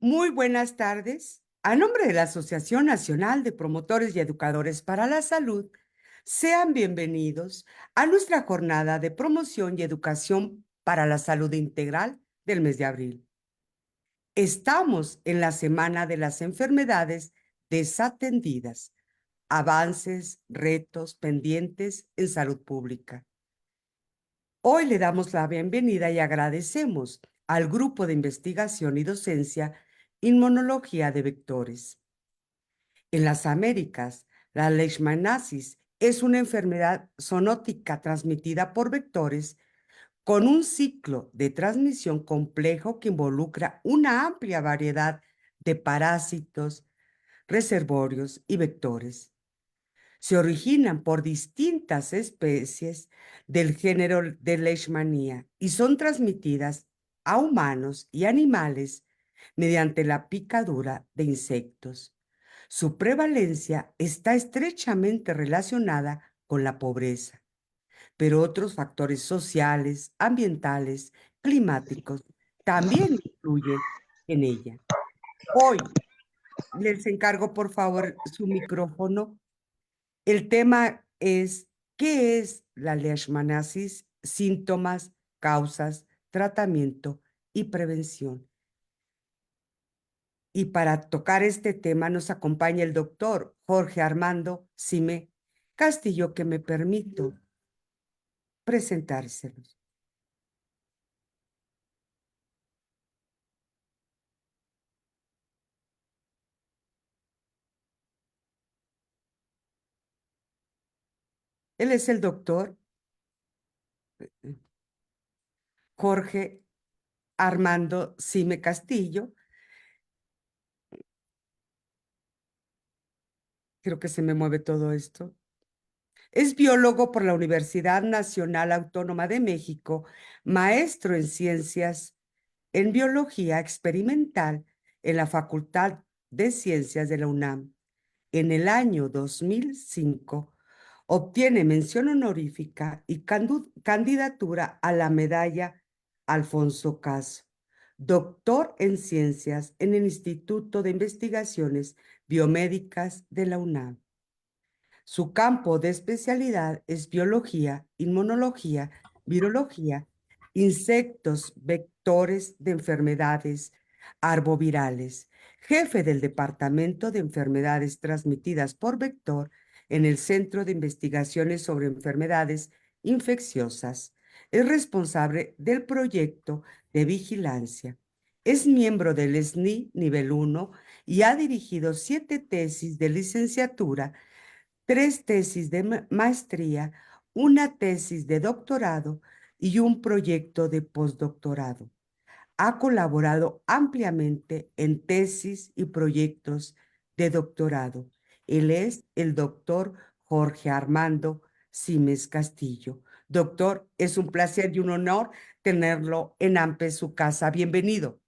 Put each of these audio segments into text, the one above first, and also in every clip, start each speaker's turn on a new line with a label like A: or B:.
A: Muy buenas tardes. A nombre de la Asociación Nacional de Promotores y Educadores para la Salud, sean bienvenidos a nuestra jornada de promoción y educación para la salud integral del mes de abril. Estamos en la Semana de las Enfermedades Desatendidas, avances, retos pendientes en salud pública. Hoy le damos la bienvenida y agradecemos al Grupo de Investigación y Docencia Inmunología de Vectores. En las Américas, la leishmaniasis es una enfermedad zoonótica transmitida por vectores con un ciclo de transmisión complejo que involucra una amplia variedad de parásitos, reservorios y vectores. Se originan por distintas especies del género de Leishmania y son transmitidas a humanos y animales mediante la picadura de insectos. Su prevalencia está estrechamente relacionada con la pobreza, pero otros factores sociales, ambientales, climáticos también influyen en ella. Hoy les encargo, por favor, su micrófono. El tema es, ¿qué es la leishmaniasis? Síntomas, causas, tratamiento y prevención. Y para tocar este tema nos acompaña el doctor Jorge Armando Sime Castillo, que me permito presentárselos. Él es el doctor Jorge Armando Sime Castillo. Creo que se me mueve todo esto. Es biólogo por la Universidad Nacional Autónoma de México, maestro en ciencias en biología experimental en la Facultad de Ciencias de la UNAM. En el año 2005 obtiene mención honorífica y candidatura a la medalla Alfonso Caso, doctor en ciencias en el Instituto de Investigaciones Biomédicas de la UNAM. Su campo de especialidad es biología, inmunología, virología, insectos, vectores de enfermedades arbovirales. Jefe del Departamento de Enfermedades Transmitidas por Vector en el Centro de Investigaciones sobre Enfermedades Infecciosas. Es responsable del proyecto de vigilancia. Es miembro del SNI Nivel 1 y ha dirigido 7 tesis de licenciatura, 3 tesis de maestría, una tesis de doctorado y un proyecto de postdoctorado. Ha colaborado ampliamente en tesis y proyectos de doctorado. Él es el doctor Jorge Armando Simes Castillo. Doctor, es un placer y un honor tenerlo en AMPE, su casa. Bienvenido.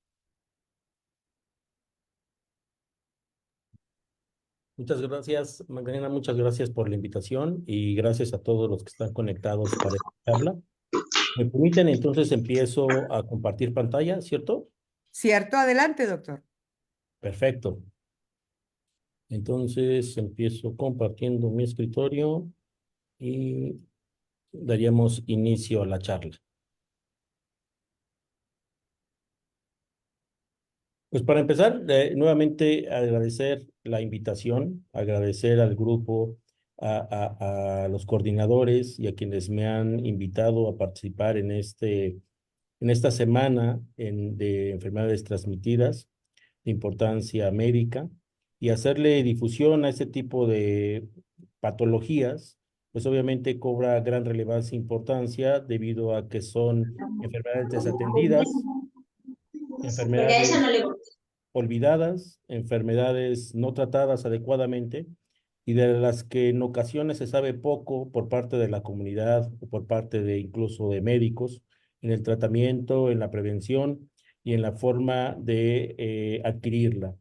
B: Muchas gracias, Magdalena, muchas gracias por la invitación y gracias a todos los que están conectados para esta charla. ¿Me permiten? Entonces empiezo a compartir pantalla, ¿cierto?
A: ¿Cierto? Adelante, doctor.
B: Perfecto. Entonces empiezo compartiendo mi escritorio y daríamos inicio a la charla. Pues para empezar, nuevamente agradecer la invitación, agradecer al grupo, a los coordinadores y a quienes me han invitado a participar en esta semana de enfermedades transmitidas de importancia médica y hacerle difusión a este tipo de patologías, pues obviamente cobra gran relevancia e importancia debido a que son enfermedades desatendidas,
C: Porque a ella no
B: enfermedades
C: le gusta.
B: olvidadas, enfermedades no tratadas adecuadamente y de las que en ocasiones se sabe poco por parte de la comunidad o por parte de incluso de médicos en el tratamiento, en la prevención y en la forma de adquirirla.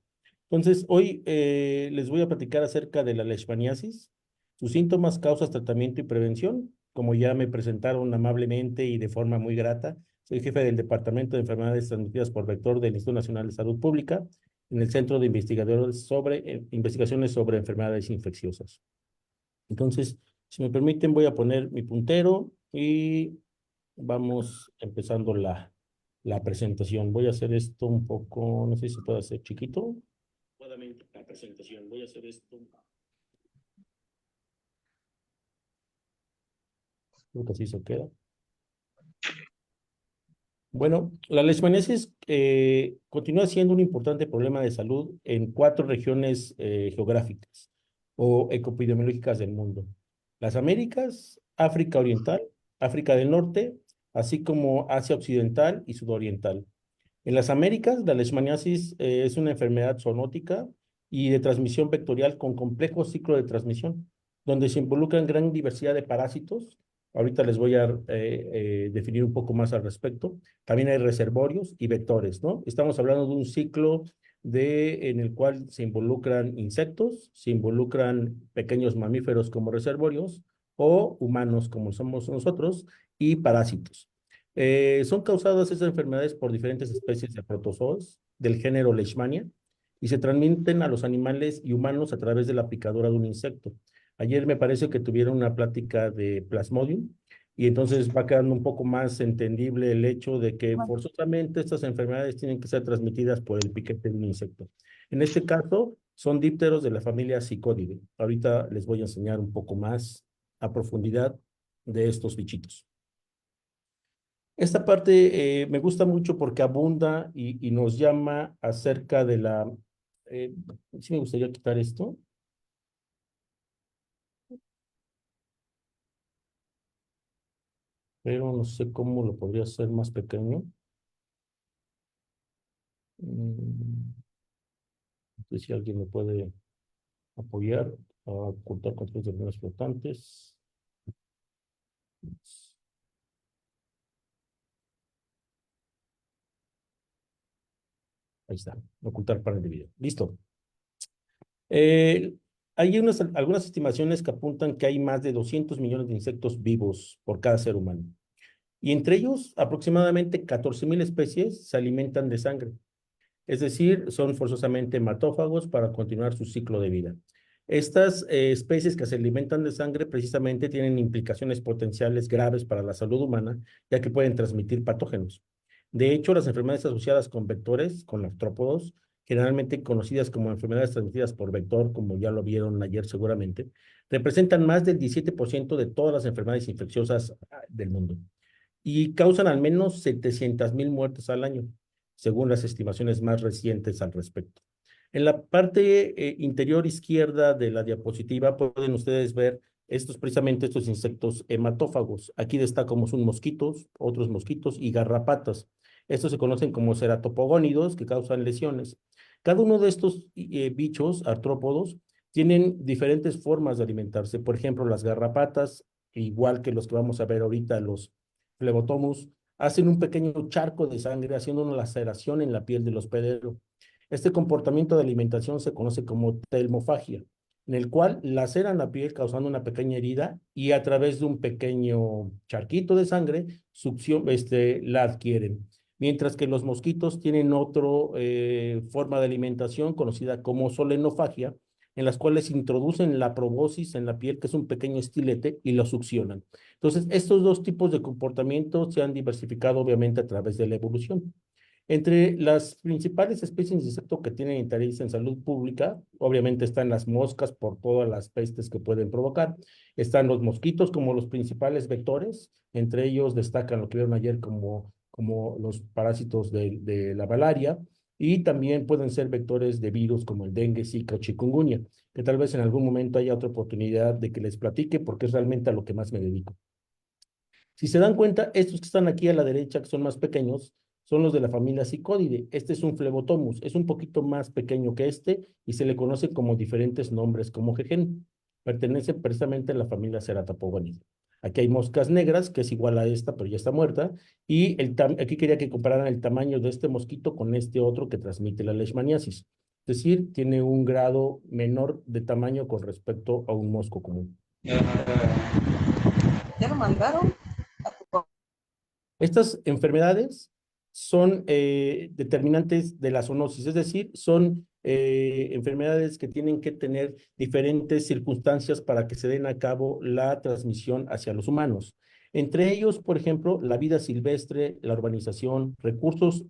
B: Entonces, hoy les voy a platicar acerca de la leishmaniasis, sus síntomas, causas, tratamiento y prevención. Como ya me presentaron amablemente y de forma muy grata, Soy jefe del Departamento de Enfermedades Transmitidas por Vector del Instituto Nacional de Salud Pública en el Centro de Investigaciones sobre Enfermedades Infecciosas. Entonces, si me permiten, voy a poner mi puntero y vamos empezando la presentación. Voy a hacer esto un poco, no sé si se puede hacer chiquito. La presentación, voy a hacer esto. Creo que así se queda. Bueno, la leishmaniasis continúa siendo un importante problema de salud en 4 regiones geográficas o epidemiológicas del mundo. Las Américas, África Oriental, África del Norte, así como Asia Occidental y Sudoriental. En las Américas, la leishmaniasis es una enfermedad zoonótica y de transmisión vectorial con complejo ciclo de transmisión, donde se involucran gran diversidad de parásitos. Ahorita les voy a definir un poco más al respecto. También hay reservorios y vectores, ¿no? Estamos hablando de un ciclo en el cual se involucran insectos, se involucran pequeños mamíferos como reservorios o humanos como somos nosotros y parásitos. Son causadas esas enfermedades por diferentes especies de protozoos del género Leishmania y se transmiten a los animales y humanos a través de la picadura de un insecto. Ayer me parece que tuvieron una plática de Plasmodium y entonces va quedando un poco más entendible el hecho de que forzosamente estas enfermedades tienen que ser transmitidas por el piquete de un insecto. En este caso, son dípteros de la familia Psicodidae. Ahorita les voy a enseñar un poco más a profundidad de estos bichitos. Esta parte me gusta mucho porque abunda y nos llama acerca de la... sí me gustaría quitar esto. Pero no sé cómo lo podría hacer más pequeño. No sé si alguien me puede apoyar a ocultar controles de líneas flotantes. Ahí está, ocultar panel de video. Listo. Hay algunas estimaciones que apuntan que hay más de 200 millones de insectos vivos por cada ser humano. Y entre ellos, aproximadamente 14,000 especies se alimentan de sangre. Es decir, son forzosamente hematófagos para continuar su ciclo de vida. Estas especies que se alimentan de sangre precisamente tienen implicaciones potenciales graves para la salud humana, ya que pueden transmitir patógenos. De hecho, las enfermedades asociadas con vectores, con artrópodos, generalmente conocidas como enfermedades transmitidas por vector, como ya lo vieron ayer seguramente, representan más del 17% de todas las enfermedades infecciosas del mundo y causan al menos 700,000 muertes al año, según las estimaciones más recientes al respecto. En la parte interior izquierda de la diapositiva pueden ustedes ver precisamente estos insectos hematófagos. Aquí destacamos unos mosquitos, otros mosquitos y garrapatas. Estos se conocen como ceratopogónidos, que causan lesiones. Cada uno de estos bichos, artrópodos, tienen diferentes formas de alimentarse. Por ejemplo, las garrapatas, igual que los que vamos a ver ahorita, los Plebotomus, hacen un pequeño charco de sangre haciendo una laceración en la piel del hospedero. Este comportamiento de alimentación se conoce como telmofagia, en el cual laceran la piel causando una pequeña herida y a través de un pequeño charquito de sangre la adquieren. Mientras que los mosquitos tienen otra forma de alimentación conocida como solenofagia, en las cuales introducen la probosis en la piel, que es un pequeño estilete, y lo succionan. Entonces, estos dos tipos de comportamiento se han diversificado obviamente a través de la evolución. Entre las principales especies de insecto que tienen interés en salud pública, obviamente están las moscas por todas las pestes que pueden provocar. Están los mosquitos como los principales vectores. Entre ellos destacan lo que vieron ayer como los parásitos de la malaria. Y también pueden ser vectores de virus como el dengue, zika o chikungunya, que tal vez en algún momento haya otra oportunidad de que les platique porque es realmente a lo que más me dedico. Si se dan cuenta, estos que están aquí a la derecha, que son más pequeños, son los de la familia Psicodidae. Este es un Phlebotomus, es un poquito más pequeño que este y se le conoce como diferentes nombres como jejen. Pertenece precisamente a la familia Ceratopogonidae. Aquí hay moscas negras, que es igual a esta, pero ya está muerta. Y aquí quería que compararan el tamaño de este mosquito con este otro que transmite la leishmaniasis. Es decir, tiene un grado menor de tamaño con respecto a un mosco común.
D: ¿Ya lo mandaron?
B: Estas enfermedades son determinantes de la zoonosis, es decir, son enfermedades que tienen que tener diferentes circunstancias para que se den a cabo la transmisión hacia los humanos. Entre ellos, por ejemplo, la vida silvestre, la urbanización, recursos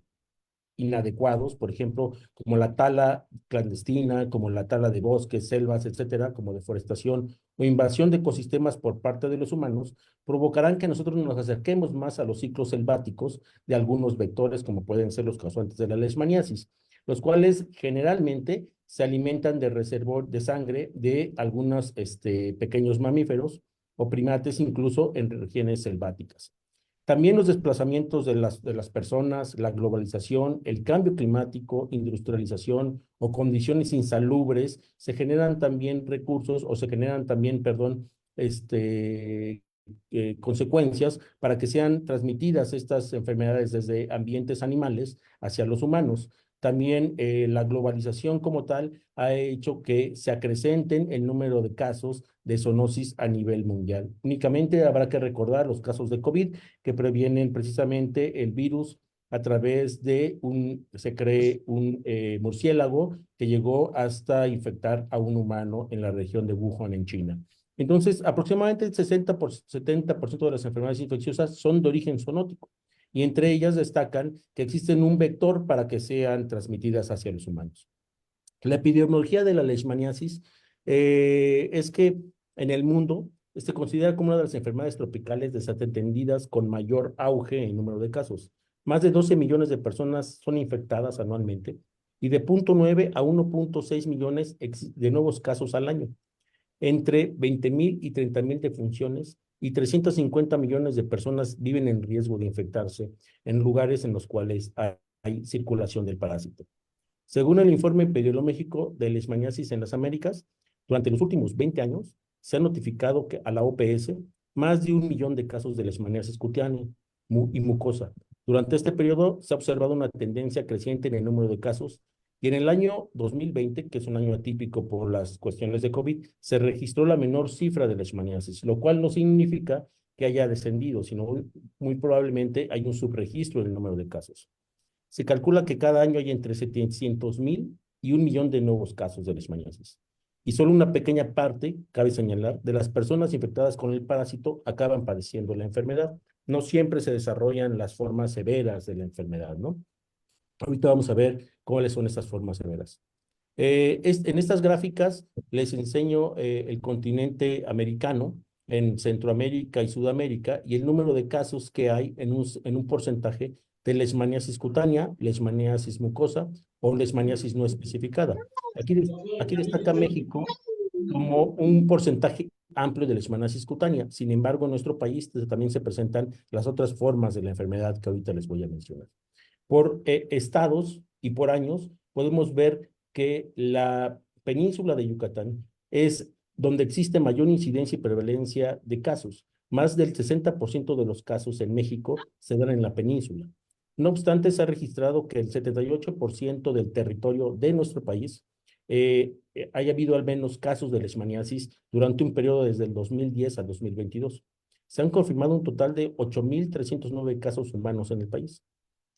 B: inadecuados, por ejemplo, como la tala clandestina, como la tala de bosques, selvas, etcétera, como deforestación o invasión de ecosistemas por parte de los humanos, provocarán que nosotros nos acerquemos más a los ciclos selváticos de algunos vectores, como pueden ser los causantes de la leishmaniasis, los cuales generalmente se alimentan de reservor de sangre de algunos pequeños mamíferos o primates, incluso en regiones selváticas. También los desplazamientos de las personas, la globalización, el cambio climático, industrialización o condiciones insalubres, se generan también recursos o se generan también, perdón, consecuencias para que sean transmitidas estas enfermedades desde ambientes animales hacia los humanos. También la globalización como tal ha hecho que se acrecenten el número de casos de zoonosis a nivel mundial. Únicamente habrá que recordar los casos de COVID que previenen precisamente el virus a través de se cree un murciélago que llegó hasta infectar a un humano en la región de Wuhan, en China. Entonces, aproximadamente el 70% de las enfermedades infecciosas son de origen zoonótico y entre ellas destacan que existen un vector para que sean transmitidas hacia los humanos. La epidemiología de la leishmaniasis es que en el mundo se considera como una de las enfermedades tropicales desatendidas con mayor auge en número de casos. Más de 12 millones de personas son infectadas anualmente y de 0.9 a 1.6 millones de nuevos casos al año. Entre 20,000 y 30,000 defunciones y 350 millones de personas viven en riesgo de infectarse en lugares en los cuales hay circulación del parásito. Según el informe epidemiológico de leishmaniasis en las Américas, durante los últimos 20 años se ha notificado que a la OPS más de 1 millón de casos de leishmaniasis cutánea y mucosa. Durante este periodo se ha observado una tendencia creciente en el número de casos y en el año 2020, que es un año atípico por las cuestiones de COVID, se registró la menor cifra de leishmaniasis, lo cual no significa que haya descendido, sino muy probablemente hay un subregistro del número de casos. Se calcula que cada año hay entre 700,000 y 1 millón de nuevos casos de leishmaniasis. Y solo una pequeña parte, cabe señalar, de las personas infectadas con el parásito acaban padeciendo la enfermedad. No siempre se desarrollan las formas severas de la enfermedad, ¿no? Ahorita vamos a ver cuáles son estas formas severas. En estas gráficas les enseño el continente americano, en Centroamérica y Sudamérica, y el número de casos que hay en un porcentaje de leishmaniasis cutánea, leishmaniasis mucosa o leishmaniasis no especificada. Aquí destaca México como un porcentaje amplio de leishmaniasis cutánea. Sin embargo, en nuestro país también se presentan las otras formas de la enfermedad que ahorita les voy a mencionar. Por estados y por años, podemos ver que la península de Yucatán es donde existe mayor incidencia y prevalencia de casos. Más del 60% de los casos en México se dan en la península. No obstante, se ha registrado que el 78% del territorio de nuestro país haya habido al menos casos de leishmaniasis durante un periodo desde el 2010 al 2022. Se han confirmado un total de 8,309 casos humanos en el país.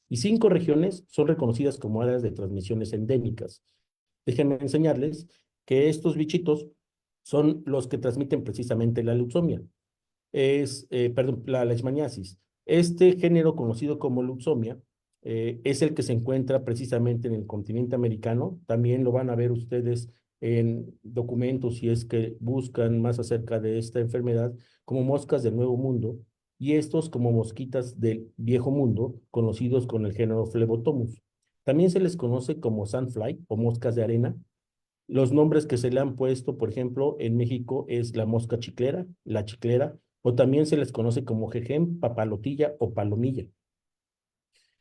B: Y 5 regiones son reconocidas como áreas de transmisiones endémicas. Déjenme enseñarles que estos bichitos son los que transmiten precisamente la leucemia. La leishmaniasis. Este género conocido como leucemia es el que se encuentra precisamente en el continente americano. También lo van a ver ustedes en documentos si es que buscan más acerca de esta enfermedad como moscas del Nuevo Mundo y estos como mosquitas del Viejo Mundo, conocidos con el género Phlebotomus. También se les conoce como sandfly o moscas de arena. Los nombres que se le han puesto, por ejemplo, en México es la mosca chiclera, la chiclera, o también se les conoce como jejem, papalotilla o palomilla.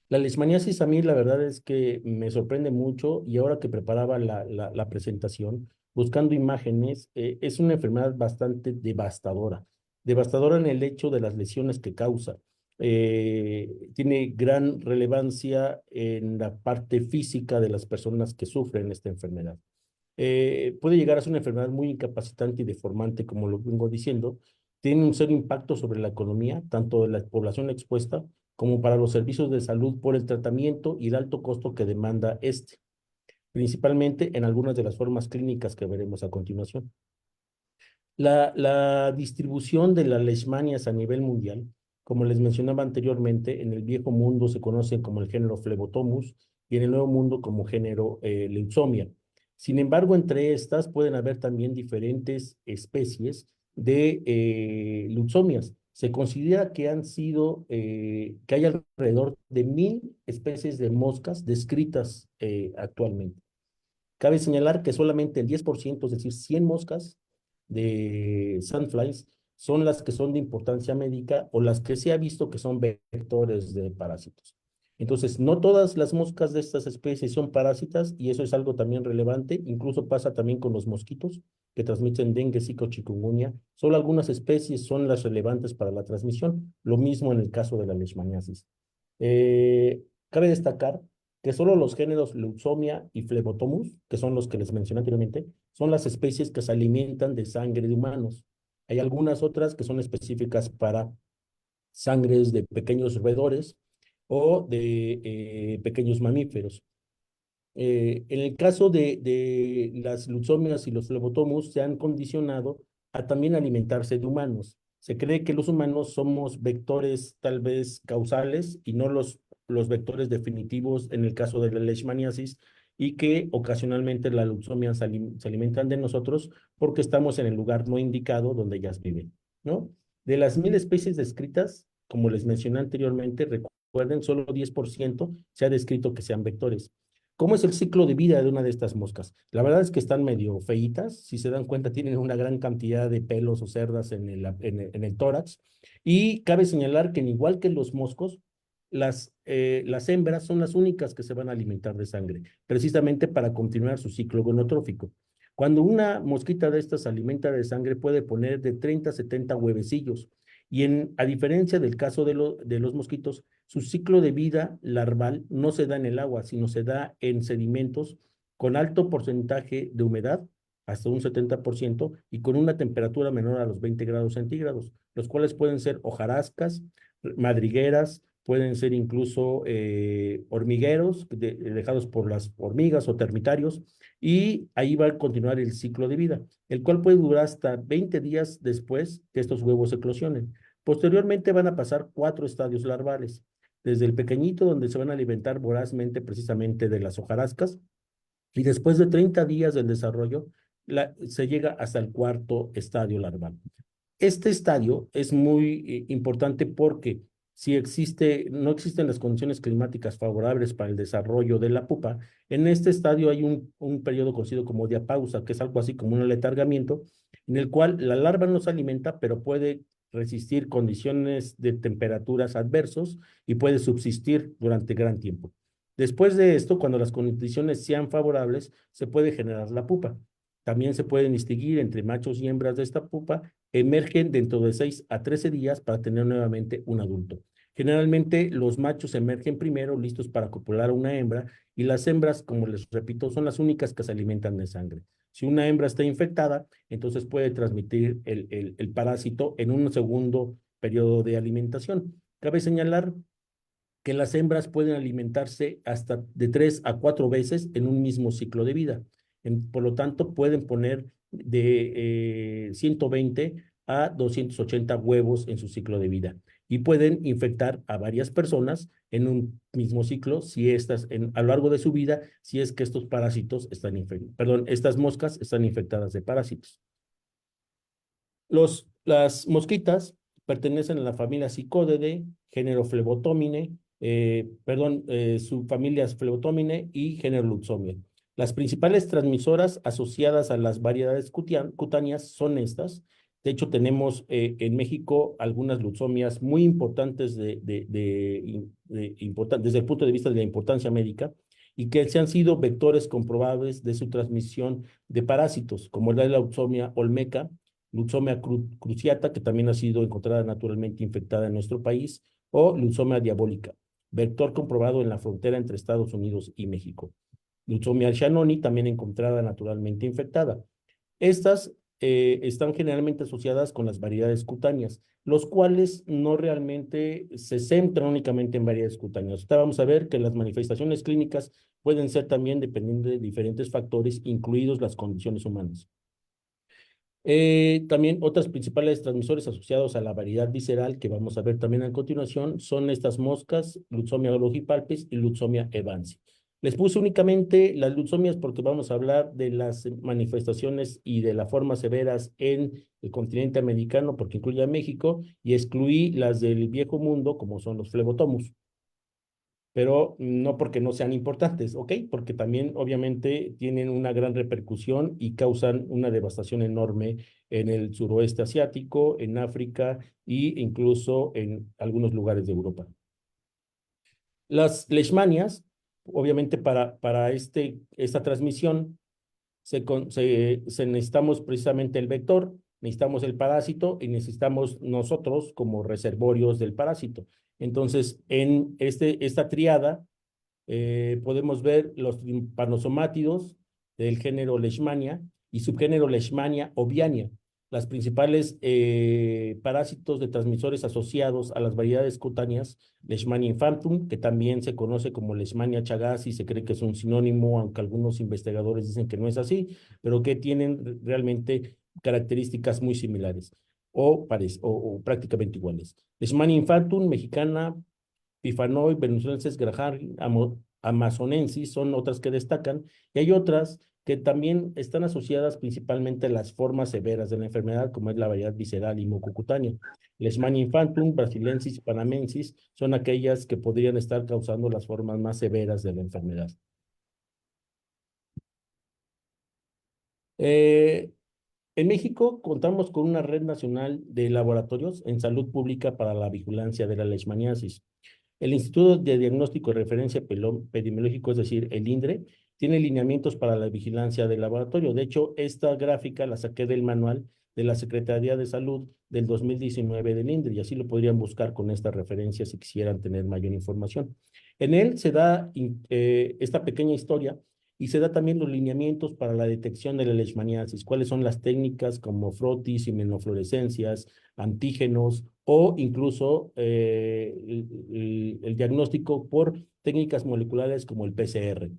B: La leishmaniasis a mí la verdad es que me sorprende mucho y ahora que preparaba la presentación, buscando imágenes, es una enfermedad bastante devastadora. Devastadora en el hecho de las lesiones que causa. Tiene gran relevancia en la parte física de las personas que sufren esta enfermedad. Puede llegar a ser una enfermedad muy incapacitante y deformante, como lo vengo diciendo. Tiene un serio impacto sobre la economía, tanto de la población expuesta como para los servicios de salud por el tratamiento y el alto costo que demanda principalmente en algunas de las formas clínicas que veremos a continuación. La distribución de las leishmanias a nivel mundial, como les mencionaba anteriormente, en el viejo mundo se conoce como el género Phlebotomus y en el nuevo mundo como género Leutzomia. Sin embargo, entre estas pueden haber también diferentes especies de leucomias. Se considera que que hay alrededor de 1000 especies de moscas descritas actualmente. Cabe señalar que solamente el 10%, es decir, 100 moscas de sandflies, son las que son de importancia médica o las que se ha visto que son vectores de parásitos. Entonces, no todas las moscas de estas especies son parásitas y eso es algo también relevante. Incluso pasa también con los mosquitos que transmiten dengue, zika o chikungunya. Solo algunas especies son las relevantes para la transmisión. Lo mismo en el caso de la leishmaniasis. Cabe destacar que solo los géneros Leutzomia y Phlebotomus, que son los que les mencioné anteriormente, son las especies que se alimentan de sangre de humanos. Hay algunas otras que son específicas para sangres de pequeños roedores o de pequeños mamíferos. En el caso de las leucomias y los flebotomus, se han condicionado a también alimentarse de humanos. Se cree que los humanos somos vectores tal vez causales y no los vectores definitivos en el caso de la leishmaniasis y que ocasionalmente las leucomias se alimentan de nosotros porque estamos en el lugar no indicado donde ellas viven, ¿no? De las 1000 especies descritas, como les mencioné anteriormente, recuerden, solo 10% se ha descrito que sean vectores. ¿Cómo es el ciclo de vida de una de estas moscas? La verdad es que están medio feitas. Si se dan cuenta, tienen una gran cantidad de pelos o cerdas en el tórax. Y cabe señalar que, igual que los moscos, las hembras son las únicas que se van a alimentar de sangre, precisamente para continuar su ciclo gonotrófico. Cuando una mosquita de estas se alimenta de sangre, puede poner de 30 a 70 huevecillos. Y a diferencia del caso de los mosquitos, su ciclo de vida larval no se da en el agua, sino se da en sedimentos con alto porcentaje de humedad, hasta un 70%, y con una temperatura menor a los 20 grados centígrados, los cuales pueden ser hojarascas, madrigueras, pueden ser incluso hormigueros dejados por las hormigas o termitarios, y ahí va a continuar el ciclo de vida, el cual puede durar hasta 20 días después que estos huevos eclosionen. Posteriormente van a pasar 4 estadios larvales, desde el pequeñito, donde se van a alimentar vorazmente precisamente de las hojarascas, y después de 30 días del desarrollo, se llega hasta el 4.º estadio larval. Este estadio es muy importante porque si no existen las condiciones climáticas favorables para el desarrollo de la pupa, en este estadio hay un periodo conocido como diapausa, que es algo así como un aletargamiento, en el cual la larva no se alimenta, pero puede resistir condiciones de temperaturas adversos y puede subsistir durante gran tiempo. Después de esto, cuando las condiciones sean favorables, se puede generar la pupa. También se pueden distinguir entre machos y hembras de esta pupa, emergen dentro de 6 a 13 días para tener nuevamente un adulto. Generalmente los machos emergen primero, listos para copular a una hembra, y las hembras, como les repito, son las únicas que se alimentan de sangre. Si una hembra está infectada, entonces puede transmitir el parásito en un segundo periodo de alimentación. Cabe señalar que las hembras pueden alimentarse hasta de 3 a 4 veces en un mismo ciclo de vida. Por lo tanto, pueden poner de 120 a 280 huevos en su ciclo de vida y pueden infectar a varias personas en un mismo ciclo a lo largo de su vida, si es que estos parásitos estas moscas están infectadas de parásitos. Las mosquitas pertenecen a la familia Psicodidae, género Phlebotomine, su familia es Phlebotomine y género Leutzomia. Las principales transmisoras asociadas a las variedades cutáneas son estas. De hecho, tenemos en México algunas leucomias muy importantes desde el punto de vista de la importancia médica y que se han sido vectores comprobables de su transmisión de parásitos, como la leucomia olmeca, Leucomia cruciata, que también ha sido encontrada naturalmente infectada en nuestro país, o Leucomia diabólica, vector comprobado en la frontera entre Estados Unidos y México. Leucomia shannoni, también encontrada naturalmente infectada. Estas están generalmente asociadas con las variedades cutáneas, los cuales no realmente se centran únicamente en variedades cutáneas. Ahorita vamos a ver que las manifestaciones clínicas pueden ser también dependiendo de diferentes factores, incluidos las condiciones humanas. También otras principales transmisores asociados a la variedad visceral que vamos a ver también a continuación son estas moscas, Lutzomia longipalpis y Lutzomia evansi. Les puse únicamente las luxomias porque vamos a hablar de las manifestaciones y de las formas severas en el continente americano, porque incluye a México, y excluí las del viejo mundo, como son los flebotomus. Pero no porque no sean importantes, ¿ok? Porque también obviamente tienen una gran repercusión y causan una devastación enorme en el suroeste asiático, en África e incluso en algunos lugares de Europa. Las leishmanias, obviamente para esta transmisión, necesitamos precisamente el vector, necesitamos el parásito y necesitamos nosotros como reservorios del parásito. Entonces, en esta triada podemos ver los trypanosomátidos del género Leishmania y subgénero Leishmania oviania. Las principales parásitos de transmisores asociados a las variedades cutáneas, Leishmania infantum, que también se conoce como Leishmania chagassi, se cree que es un sinónimo, aunque algunos investigadores dicen que no es así, pero que tienen realmente características muy similares o prácticamente iguales. Leishmania infantum, mexicana, Pifanoy, venezuelenses, Graham, amazonensis, son otras que destacan, y hay otras que también están asociadas principalmente a las formas severas de la enfermedad, como es la variedad visceral y mucocutánea. Leishmania infantum, brasilensis y panamensis son aquellas que podrían estar causando las formas más severas de la enfermedad. En México contamos con una red nacional de laboratorios en salud pública para la vigilancia de la leishmaniasis. El Instituto de Diagnóstico y Referencia Epidemiológico, es decir, el INDRE, tiene lineamientos para la vigilancia del laboratorio. De hecho, esta gráfica la saqué del manual de la Secretaría de Salud del 2019 del INDRE, y así lo podrían buscar con esta referencia si quisieran tener mayor información. En él se da esta pequeña historia y se da también los lineamientos para la detección de la leishmaniasis, cuáles son las técnicas como frotis, inmunofluorescencias, antígenos o incluso el diagnóstico por técnicas moleculares como el PCR.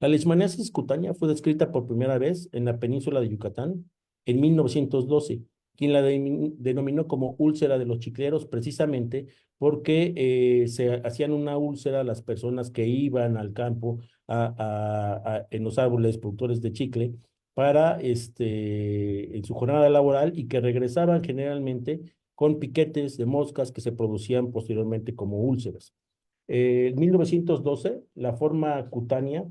B: La leishmaniasis cutánea fue descrita por primera vez en la península de Yucatán en 1912, quien la denominó como úlcera de los chicleros precisamente porque se hacían una úlcera a las personas que iban al campo en los árboles productores de chicle para en su jornada laboral y que regresaban generalmente con piquetes de moscas que se producían posteriormente como úlceras. En 1912, la forma cutánea,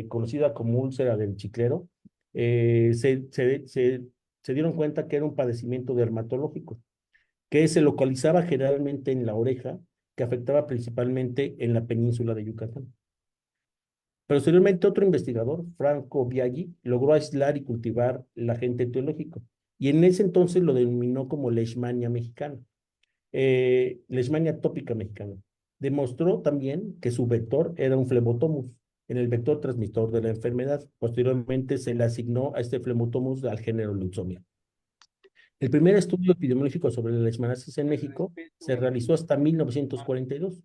B: conocida como úlcera del chiclero, se dieron cuenta que era un padecimiento dermatológico, que se localizaba generalmente en la oreja, que afectaba principalmente en la península de Yucatán. Posteriormente, otro investigador, Franco Biaggi, logró aislar y cultivar el agente etiológico, y en ese entonces lo denominó como Leishmania mexicana, Leishmania tópica mexicana. Demostró también que su vector era un flebotomus, en el vector transmisor de la enfermedad. Posteriormente se le asignó a este flebotomus al género Lutzomia. El primer estudio epidemiológico sobre la leishmaniasis en México se realizó hasta 1942.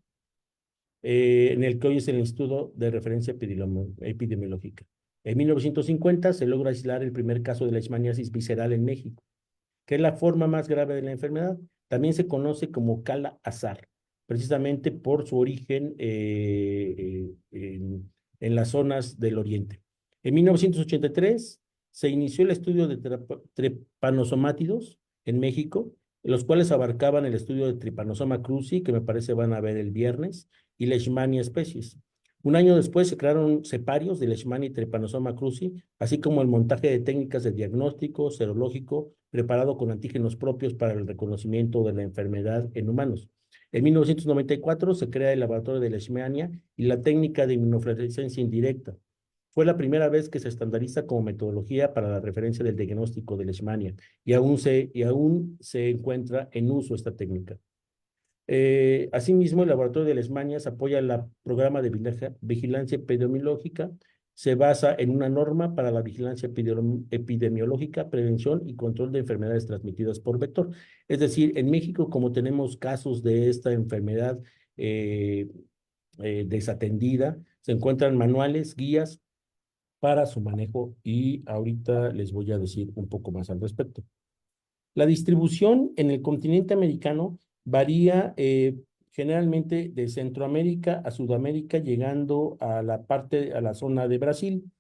B: En el que hoy es el Instituto de Referencia Epidemiológica. En 1950 se logra aislar el primer caso de leishmaniasis visceral en México, que es la forma más grave de la enfermedad. También se conoce como cala-azar, precisamente por su origen en las zonas del oriente. En 1983 se inició el estudio de trepanosomátidos en México, los cuales abarcaban el estudio de Trypanosoma cruzi, que me parece van a ver el viernes, y Leishmania species. Un año después se crearon ceparios de Leishmania y Trypanosoma cruzi, así como el montaje de técnicas de diagnóstico serológico preparado con antígenos propios para el reconocimiento de la enfermedad en humanos. En 1994 se crea el laboratorio de Leishmania y la técnica de inmunofluorescencia indirecta. Fue la primera vez que se estandariza como metodología para la referencia del diagnóstico de Leishmania y aún se encuentra en uso esta técnica. Asimismo, el laboratorio de Leishmanias apoya el programa de vigilancia epidemiológica se basa en una norma para la vigilancia epidemiológica, prevención y control de enfermedades transmitidas por vector. Es decir, en México, como tenemos casos de esta enfermedad eh, desatendida, se encuentran manuales, guías para su manejo y ahorita les voy a decir un poco más al respecto. La distribución en el continente americano varía generalmente de Centroamérica a Sudamérica, llegando a a la zona de Brasil,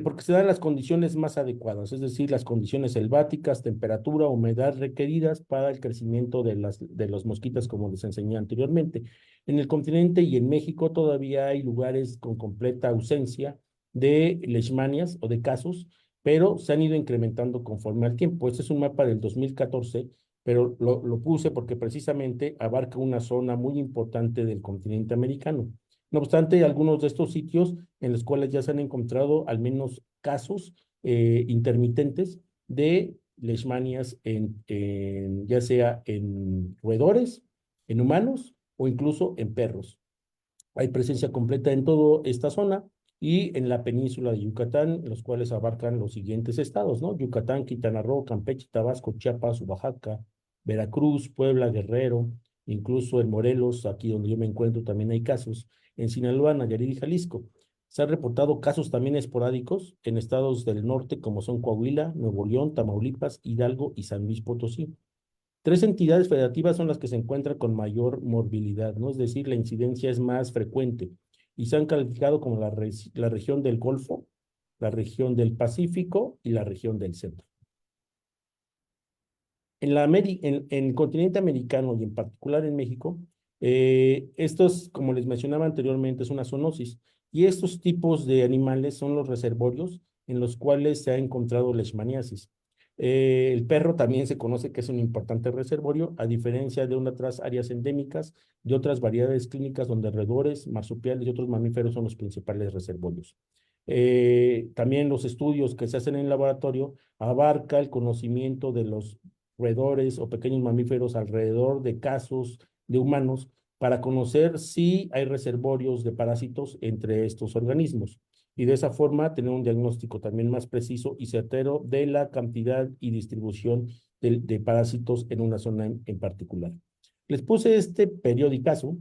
B: porque se dan las condiciones más adecuadas, es decir, las condiciones selváticas, temperatura, humedad requeridas para el crecimiento de los mosquitos, como les enseñé anteriormente. En el continente y en México todavía hay lugares con completa ausencia de leishmanias o de casos, pero se han ido incrementando conforme al tiempo. Este es un mapa del 2014, pero lo puse porque precisamente abarca una zona muy importante del continente americano. No obstante, algunos de estos sitios en los cuales ya se han encontrado al menos casos intermitentes de leishmanias ya sea en roedores, en humanos o incluso en perros. Hay presencia completa en toda esta zona y en la península de Yucatán, los cuales abarcan los siguientes estados, ¿no? Yucatán, Quintana Roo, Campeche, Tabasco, Chiapas, Oaxaca, Veracruz, Puebla, Guerrero, incluso en Morelos, aquí donde yo me encuentro, también hay casos. En Sinaloa, Nayarit y Jalisco. Se han reportado casos también esporádicos en estados del norte, como son Coahuila, Nuevo León, Tamaulipas, Hidalgo y San Luis Potosí. Tres entidades federativas son las que se encuentran con mayor morbilidad, ¿no? Es decir, la incidencia es más frecuente y se han calificado como la región del Golfo, la región del Pacífico y la región del Centro. En el continente americano y en particular en México, estos, como les mencionaba anteriormente, es una zoonosis y estos tipos de animales son los reservorios en los cuales se ha encontrado leishmaniasis. El perro también se conoce que es un importante reservorio, a diferencia de otras áreas endémicas, de otras variedades clínicas donde roedores, marsupiales y otros mamíferos son los principales reservorios. También los estudios que se hacen en el laboratorio abarca el conocimiento de los roedores o pequeños mamíferos alrededor de casos de humanos para conocer si hay reservorios de parásitos entre estos organismos y de esa forma tener un diagnóstico también más preciso y certero de la cantidad y distribución de parásitos en una zona en particular. Les puse este periodicazo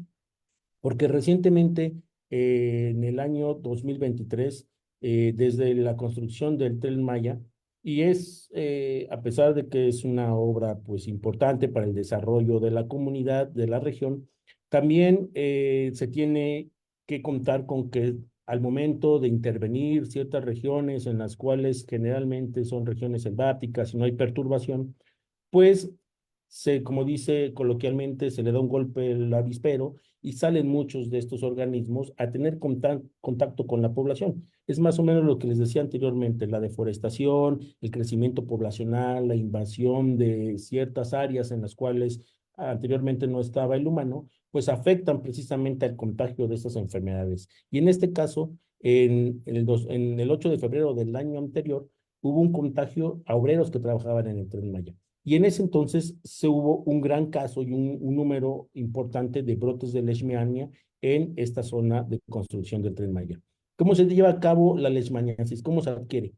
B: porque recientemente, en el año 2023, desde la construcción del Tren Maya, y a pesar de que es una obra pues importante para el desarrollo de la comunidad, de la región, también se tiene que contar con que al momento de intervenir ciertas regiones en las cuales generalmente son regiones selváticas y no hay perturbación, pues como dice coloquialmente, se le da un golpe al avispero y salen muchos de estos organismos a tener contacto con la población. Es más o menos lo que les decía anteriormente, la deforestación, el crecimiento poblacional, la invasión de ciertas áreas en las cuales anteriormente no estaba el humano, pues afectan precisamente al contagio de estas enfermedades. Y en este caso, en el 8 de febrero del año anterior, hubo un contagio a obreros que trabajaban en el Tren Maya. Y en ese entonces se hubo un gran caso y un número importante de brotes de leishmania en esta zona de construcción del Tren Maya. ¿Cómo se lleva a cabo la leishmaniasis? ¿Cómo se adquiere?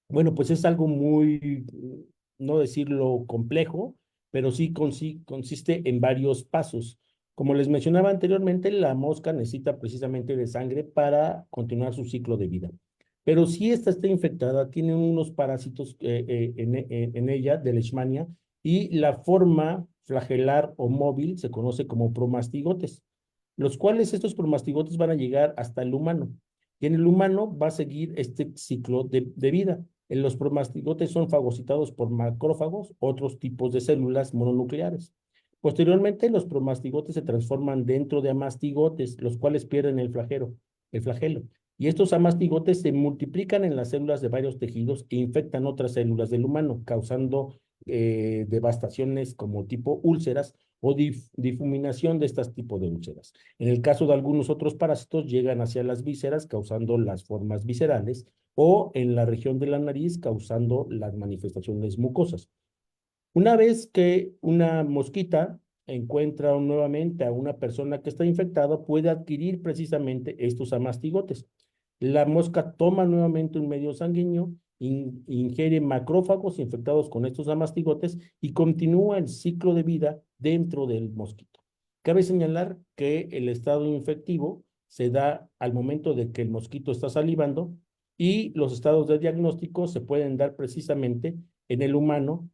B: Bueno, pues es algo muy, no decirlo complejo, pero sí consiste en varios pasos. Como les mencionaba anteriormente, la mosca necesita precisamente de sangre para continuar su ciclo de vida. Pero si esta está infectada, tiene unos parásitos en ella de leishmania y la forma flagelar o móvil se conoce como promastigotes, los cuales estos promastigotes van a llegar hasta el humano. Y en el humano va a seguir este ciclo de vida. Los promastigotes son fagocitados por macrófagos, otros tipos de células mononucleares. Posteriormente, los promastigotes se transforman dentro de amastigotes, los cuales pierden el flagelo. Y estos amastigotes se multiplican en las células de varios tejidos e infectan otras células del humano, causando devastaciones como tipo úlceras o difuminación de estos tipos de úlceras. En el caso de algunos otros parásitos, llegan hacia las vísceras, causando las formas viscerales, o en la región de la nariz, causando las manifestaciones mucosas. Una vez que una mosquita encuentra nuevamente a una persona que está infectada, puede adquirir precisamente estos amastigotes. la mosca toma nuevamente un medio sanguíneo, ingiere macrófagos infectados con estos amastigotes y continúa el ciclo de vida dentro del mosquito. Cabe señalar que el estado infectivo se da al momento de que el mosquito está salivando y los estados de diagnóstico se pueden dar precisamente en el humano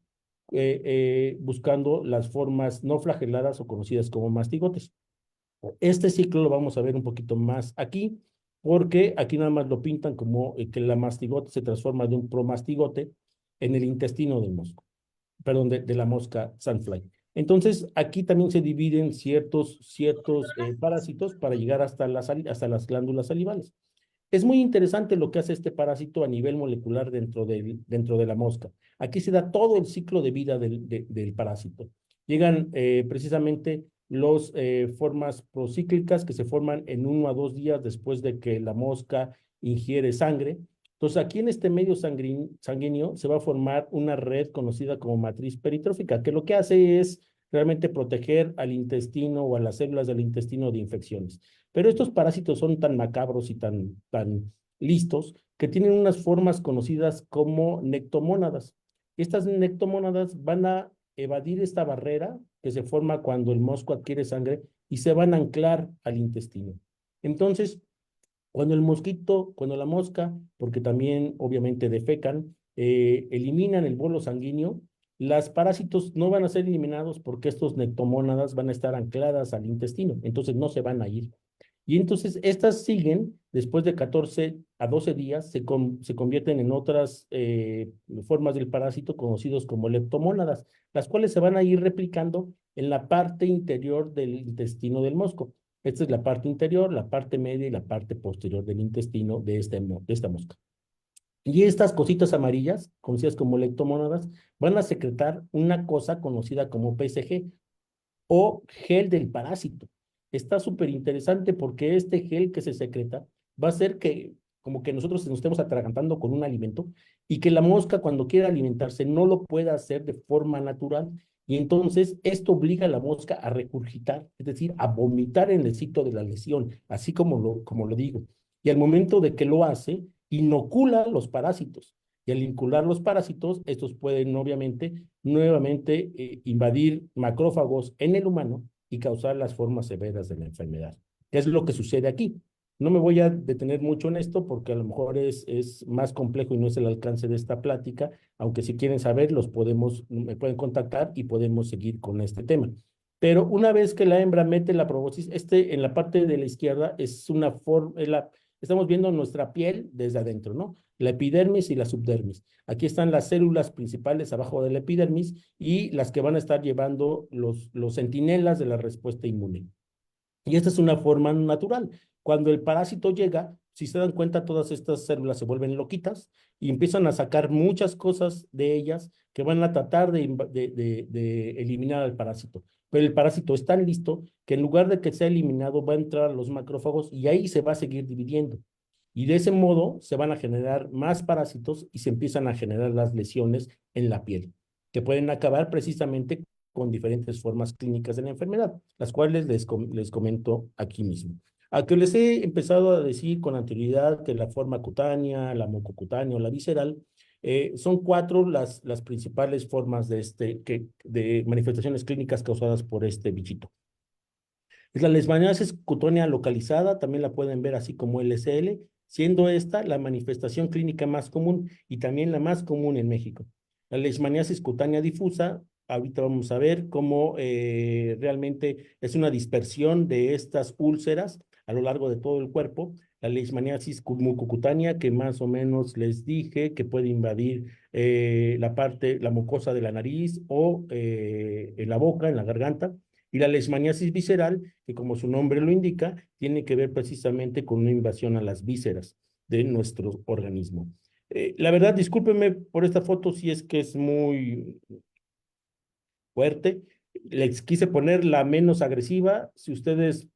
B: buscando las formas no flageladas o conocidas como mastigotes. Este ciclo lo vamos a ver un poquito más aquí, porque aquí nada más lo pintan como que la mastigote se transforma de un promastigote en el intestino del mosco, perdón, de la mosca sandfly. Entonces, aquí también se dividen ciertos parásitos para llegar hasta las glándulas salivales. Es muy interesante lo que hace este parásito a nivel molecular dentro de la mosca. Aquí se da todo el ciclo de vida del parásito. Llegan precisamente las formas procíclicas que se forman en 1 a 2 días después de que la mosca ingiere sangre. Entonces, aquí en este medio sanguíneo se va a formar una red conocida como matriz peritrófica, que lo que hace es realmente proteger al intestino o a las células del intestino de infecciones. Pero estos parásitos son tan macabros y tan listos que tienen unas formas conocidas como nectomónadas. Estas nectomónadas van a evadir esta barrera que se forma cuando el mosco adquiere sangre y se van a anclar al intestino. Entonces, cuando la mosca, porque también obviamente defecan, eliminan el bolo sanguíneo, las parásitos no van a ser eliminados porque estos nectomónadas van a estar ancladas al intestino, entonces no se van a ir. Y entonces estas siguen, después de 14 a 12 días, se convierten en otras formas del parásito conocidos como leptomónadas, las cuales se van a ir replicando en la parte interior del intestino del mosco. Esta es la parte interior, la parte media y la parte posterior del intestino de esta mosca. Y estas cositas amarillas, conocidas como leptomónadas, van a secretar una cosa conocida como PSG o gel del parásito. Está súper interesante porque este gel que se secreta va a hacer que como que nosotros nos estemos atragantando con un alimento y que la mosca cuando quiera alimentarse no lo pueda hacer de forma natural. Y entonces esto obliga a la mosca a regurgitar, es decir, a vomitar en el sitio de la lesión, así como lo digo. Y al momento de que lo hace, inocula los parásitos. Y al inocular los parásitos, estos pueden obviamente nuevamente invadir macrófagos en el humano y causar las formas severas de la enfermedad. ¿Qué es lo que sucede aquí? No me voy a detener mucho en esto porque a lo mejor es más complejo y no es el alcance de esta plática, aunque si quieren saber, me pueden contactar y podemos seguir con este tema. Pero una vez que la hembra mete la proboscis, en la parte de la izquierda es una forma, estamos viendo nuestra piel desde adentro, ¿no? La epidermis y la subdermis. Aquí están las células principales abajo de la epidermis y las que van a estar llevando los centinelas de la respuesta inmune. Y esta es una forma natural. Cuando el parásito llega, si se dan cuenta, todas estas células se vuelven loquitas y empiezan a sacar muchas cosas de ellas que van a tratar de eliminar al parásito. Pero el parásito es tan listo que en lugar de que sea eliminado, va a entrar a los macrófagos y ahí se va a seguir dividiendo. Y de ese modo se van a generar más parásitos y se empiezan a generar las lesiones en la piel, que pueden acabar precisamente con diferentes formas clínicas de la enfermedad, las cuales les comento aquí mismo. A que les he empezado a decir con anterioridad que la forma cutánea, la mucocutánea o la visceral, son 4 las principales formas de manifestaciones clínicas causadas por este bichito. Es la leishmaniasis cutánea localizada, también la pueden ver así como LCL, siendo esta la manifestación clínica más común y también la más común en México. La leishmaniasis cutánea difusa, ahorita vamos a ver cómo realmente es una dispersión de estas úlceras a lo largo de todo el cuerpo. La leishmaniasis mucocutánea, que más o menos les dije que puede invadir la mucosa de la nariz o en la boca, en la garganta. Y la leishmaniasis visceral, que como su nombre lo indica, tiene que ver precisamente con una invasión a las vísceras de nuestro organismo. La verdad, discúlpenme por esta foto si es que es muy fuerte. Les quise poner la menos agresiva. Si ustedes,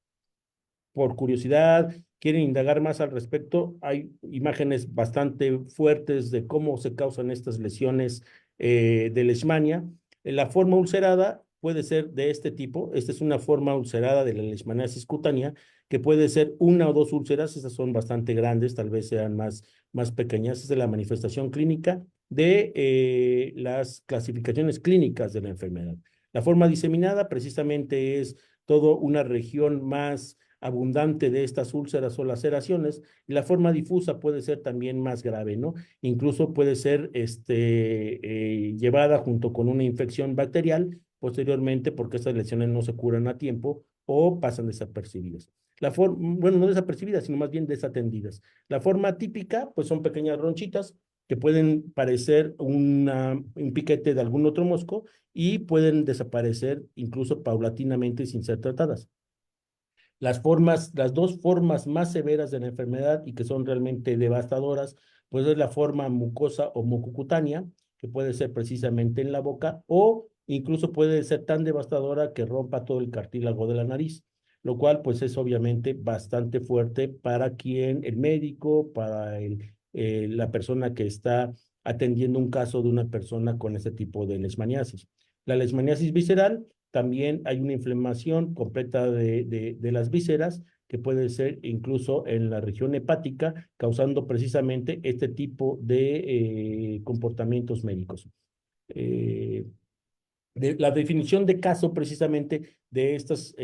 B: por curiosidad, quieren indagar más al respecto, hay imágenes bastante fuertes de cómo se causan estas lesiones de leishmania. La forma ulcerada puede ser de este tipo. Esta es una forma ulcerada de la leishmaniasis cutánea que puede ser una o dos úlceras, esas son bastante grandes, tal vez sean más pequeñas. Esa es la manifestación clínica de las clasificaciones clínicas de la enfermedad. La forma diseminada precisamente es toda una región más abundante de estas úlceras o laceraciones, y la forma difusa puede ser también más grave, ¿no? Incluso puede ser llevada junto con una infección bacterial posteriormente, porque estas lesiones no se curan a tiempo o pasan desapercibidas. Bueno, no desapercibidas, sino más bien desatendidas. La forma típica, pues son pequeñas ronchitas que pueden parecer un piquete de algún otro mosco y pueden desaparecer incluso paulatinamente sin ser tratadas. Las dos formas más severas de la enfermedad y que son realmente devastadoras, pues es la forma mucosa o mucocutánea, que puede ser precisamente en la boca, o incluso puede ser tan devastadora que rompa todo el cartílago de la nariz, lo cual pues es obviamente bastante fuerte para el médico, para la persona que está atendiendo un caso de una persona con este tipo de leishmaniasis. La leishmaniasis visceral, también hay una inflamación completa de las vísceras, que puede ser incluso en la región hepática, causando precisamente este tipo de comportamientos médicos. La definición de caso precisamente de estas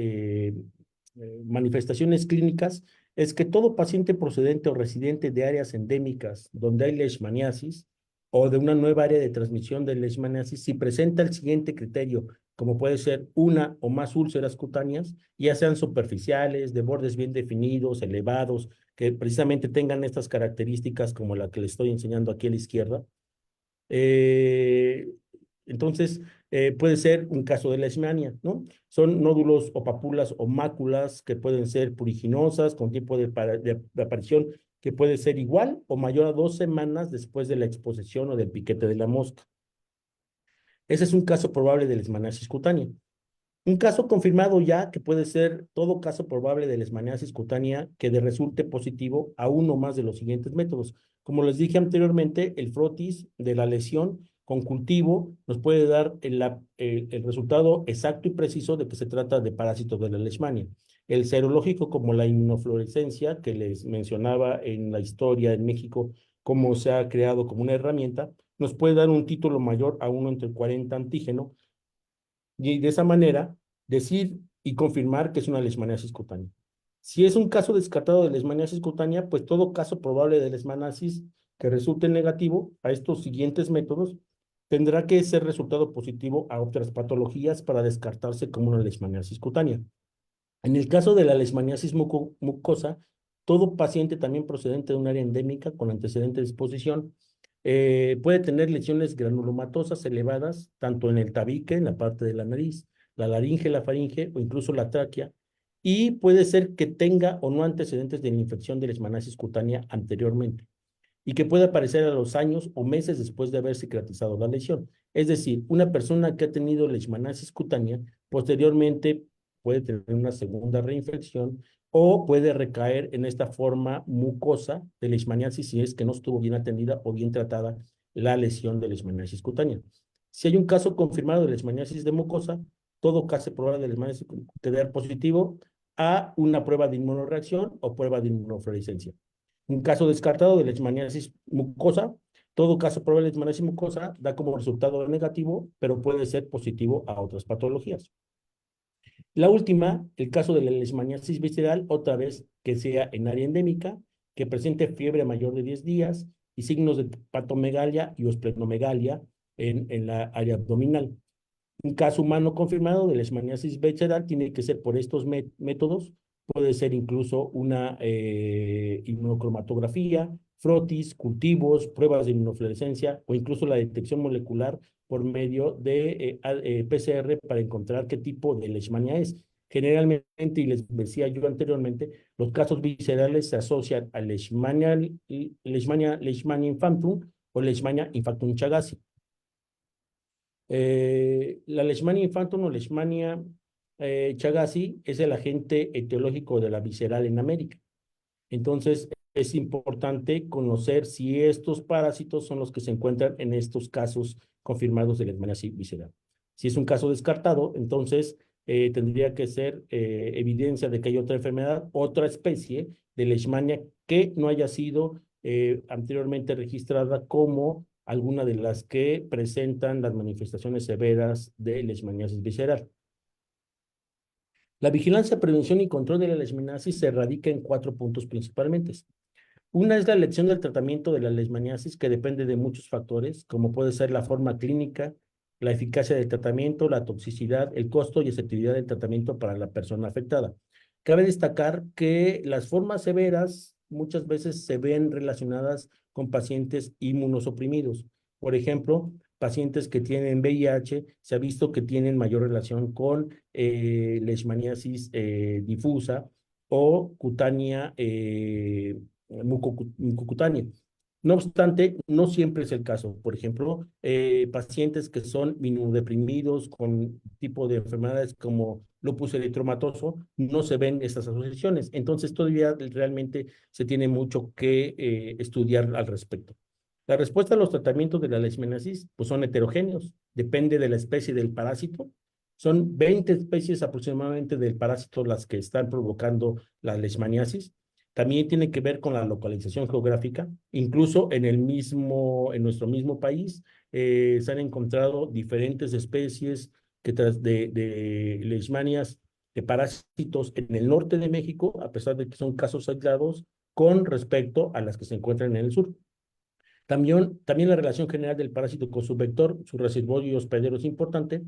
B: manifestaciones clínicas es que todo paciente procedente o residente de áreas endémicas donde hay leishmaniasis o de una nueva área de transmisión de leishmaniasis, si presenta el siguiente criterio, como puede ser una o más úlceras cutáneas, ya sean superficiales, de bordes bien definidos, elevados, que precisamente tengan estas características como la que le estoy enseñando aquí a la izquierda, eh, entonces, puede ser un caso de leishmania, ¿no? Son nódulos o papulas o máculas que pueden ser puriginosas con tiempo de aparición que puede ser igual o mayor a 2 semanas después de la exposición o del piquete de la mosca. Ese es un caso probable de leishmaniasis cutánea. Un caso confirmado ya, que puede ser todo caso probable de leishmaniasis cutánea que resulte positivo a uno más de los siguientes métodos. Como les dije anteriormente, el frotis de la lesión con cultivo nos puede dar el resultado exacto y preciso de que se trata de parásitos de la leishmania. El serológico, como la inmunofluorescencia, que les mencionaba en la historia en México, cómo se ha creado como una herramienta, nos puede dar un título mayor a 1 entre 40 antígeno, y de esa manera decir y confirmar que es una leishmaniasis cutánea. Si es un caso descartado de leishmaniasis cutánea, pues todo caso probable de leishmaniasis que resulte negativo a estos siguientes métodos tendrá que ser resultado positivo a otras patologías para descartarse como una leishmaniasis cutánea. En el caso de la leishmaniasis mucosa, todo paciente también procedente de un área endémica con antecedente de exposición puede tener lesiones granulomatosas elevadas, tanto en el tabique, en la parte de la nariz, la laringe, la faringe o incluso la tráquea, y puede ser que tenga o no antecedentes de la infección de leishmaniasis cutánea anteriormente, y que puede aparecer a los años o meses después de haber cicatrizado la lesión. Es decir, una persona que ha tenido leishmaniasis cutánea posteriormente puede tener una segunda reinfección o puede recaer en esta forma mucosa de leishmaniasis si es que no estuvo bien atendida o bien tratada la lesión de leishmaniasis cutánea. Si hay un caso confirmado de leishmaniasis de mucosa, todo caso probable de leishmaniasis debe dar positivo a una prueba de inmunoreacción o prueba de inmunofluorescencia. Un caso descartado de leishmaniasis mucosa, todo caso probable de leishmaniasis mucosa da como resultado negativo, pero puede ser positivo a otras patologías. La última, el caso de la leishmaniasis visceral, otra vez que sea en área endémica, que presente fiebre mayor de 10 días y signos de patomegalia y esplenomegalia en la área abdominal. Un caso humano confirmado de leishmaniasis visceral tiene que ser por estos métodos. Puede ser incluso una inmunocromatografía, frotis, cultivos, pruebas de inmunofluorescencia o incluso la detección molecular por medio de PCR para encontrar qué tipo de leishmania es. Generalmente, y les decía yo anteriormente, los casos viscerales se asocian a Leishmania infantum o Leishmania infantum chagassi. La Leishmania infantum o Leishmania chagassi es el agente etiológico de la visceral en América. Entonces, es importante conocer si estos parásitos son los que se encuentran en estos casos confirmados de leishmaniasis visceral. Si es un caso descartado, entonces tendría que ser evidencia de que hay otra enfermedad, otra especie de leishmania que no haya sido anteriormente registrada como alguna de las que presentan las manifestaciones severas de leishmaniasis visceral. La vigilancia, prevención y control de la leishmaniasis se radica en 4 puntos principalmente. Una es la elección del tratamiento de la leishmaniasis, que depende de muchos factores, como puede ser la forma clínica, la eficacia del tratamiento, la toxicidad, el costo y efectividad del tratamiento para la persona afectada. Cabe destacar que las formas severas muchas veces se ven relacionadas con pacientes inmunosuprimidos. Por ejemplo, pacientes que tienen VIH, se ha visto que tienen mayor relación con leishmaniasis difusa o cutánea mucocutánea. No obstante, no siempre es el caso. Por ejemplo, pacientes que son inmunodeprimidos con tipo de enfermedades como lupus eritematoso, no se ven estas asociaciones. Entonces, todavía realmente se tiene mucho que estudiar al respecto. La respuesta a los tratamientos de la leishmaniasis pues son heterogéneos, depende de la especie del parásito. Son 20 especies aproximadamente del parásito las que están provocando la leishmaniasis. También tiene que ver con la localización geográfica. Incluso en nuestro mismo país, se han encontrado diferentes especies de leishmanias, de parásitos en el norte de México, a pesar de que son casos aislados, con respecto a las que se encuentran en el sur. También la relación general del parásito con su vector, su reservorio y hospedero es importante.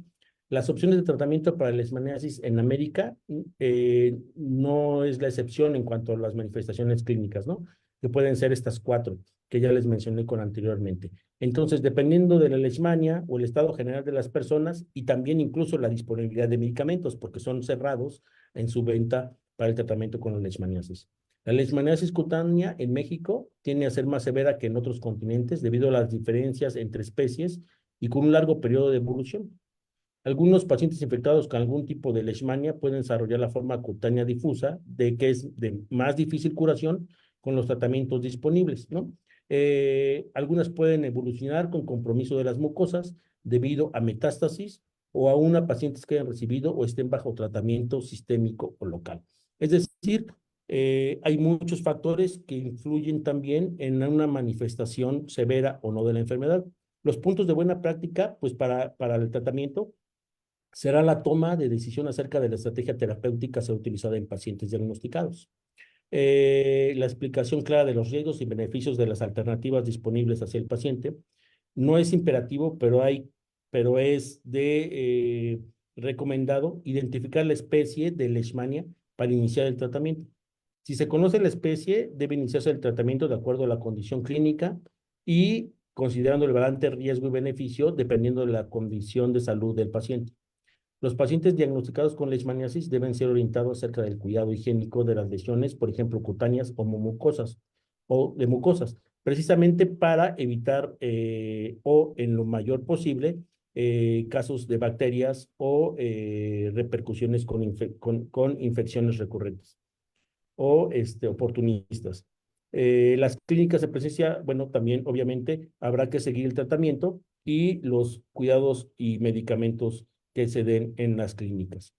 B: Las opciones de tratamiento para la leishmaniasis en América no es la excepción en cuanto a las manifestaciones clínicas, ¿no? Que pueden ser estas 4 que ya les mencioné anteriormente. Entonces, dependiendo de la leishmania o el estado general de las personas y también incluso la disponibilidad de medicamentos, porque son cerrados en su venta para el tratamiento con la leishmaniasis. La leishmaniasis cutánea en México tiende a ser más severa que en otros continentes debido a las diferencias entre especies y con un largo periodo de evolución. Algunos pacientes infectados con algún tipo de leishmania pueden desarrollar la forma cutánea difusa, que es de más difícil curación con los tratamientos disponibles, ¿no? Algunas pueden evolucionar con compromiso de las mucosas debido a metástasis o aún a pacientes que hayan recibido o estén bajo tratamiento sistémico o local. Es decir, hay muchos factores que influyen también en una manifestación severa o no de la enfermedad. Los puntos de buena práctica, pues para el tratamiento, será la toma de decisión acerca de la estrategia terapéutica a ser utilizada en pacientes diagnosticados. La explicación clara de los riesgos y beneficios de las alternativas disponibles hacia el paciente. No es imperativo, pero es recomendado identificar la especie de leishmania para iniciar el tratamiento. Si se conoce la especie, debe iniciarse el tratamiento de acuerdo a la condición clínica y considerando el balance riesgo y beneficio dependiendo de la condición de salud del paciente. Los pacientes diagnosticados con leishmaniasis deben ser orientados acerca del cuidado higiénico de las lesiones, por ejemplo, cutáneas o de mucosas, precisamente para evitar o en lo mayor posible casos de bacterias o repercusiones con infecciones recurrentes o oportunistas. Las clínicas de presencia, bueno, también obviamente habrá que seguir el tratamiento y los cuidados y medicamentos que se den en las clínicas.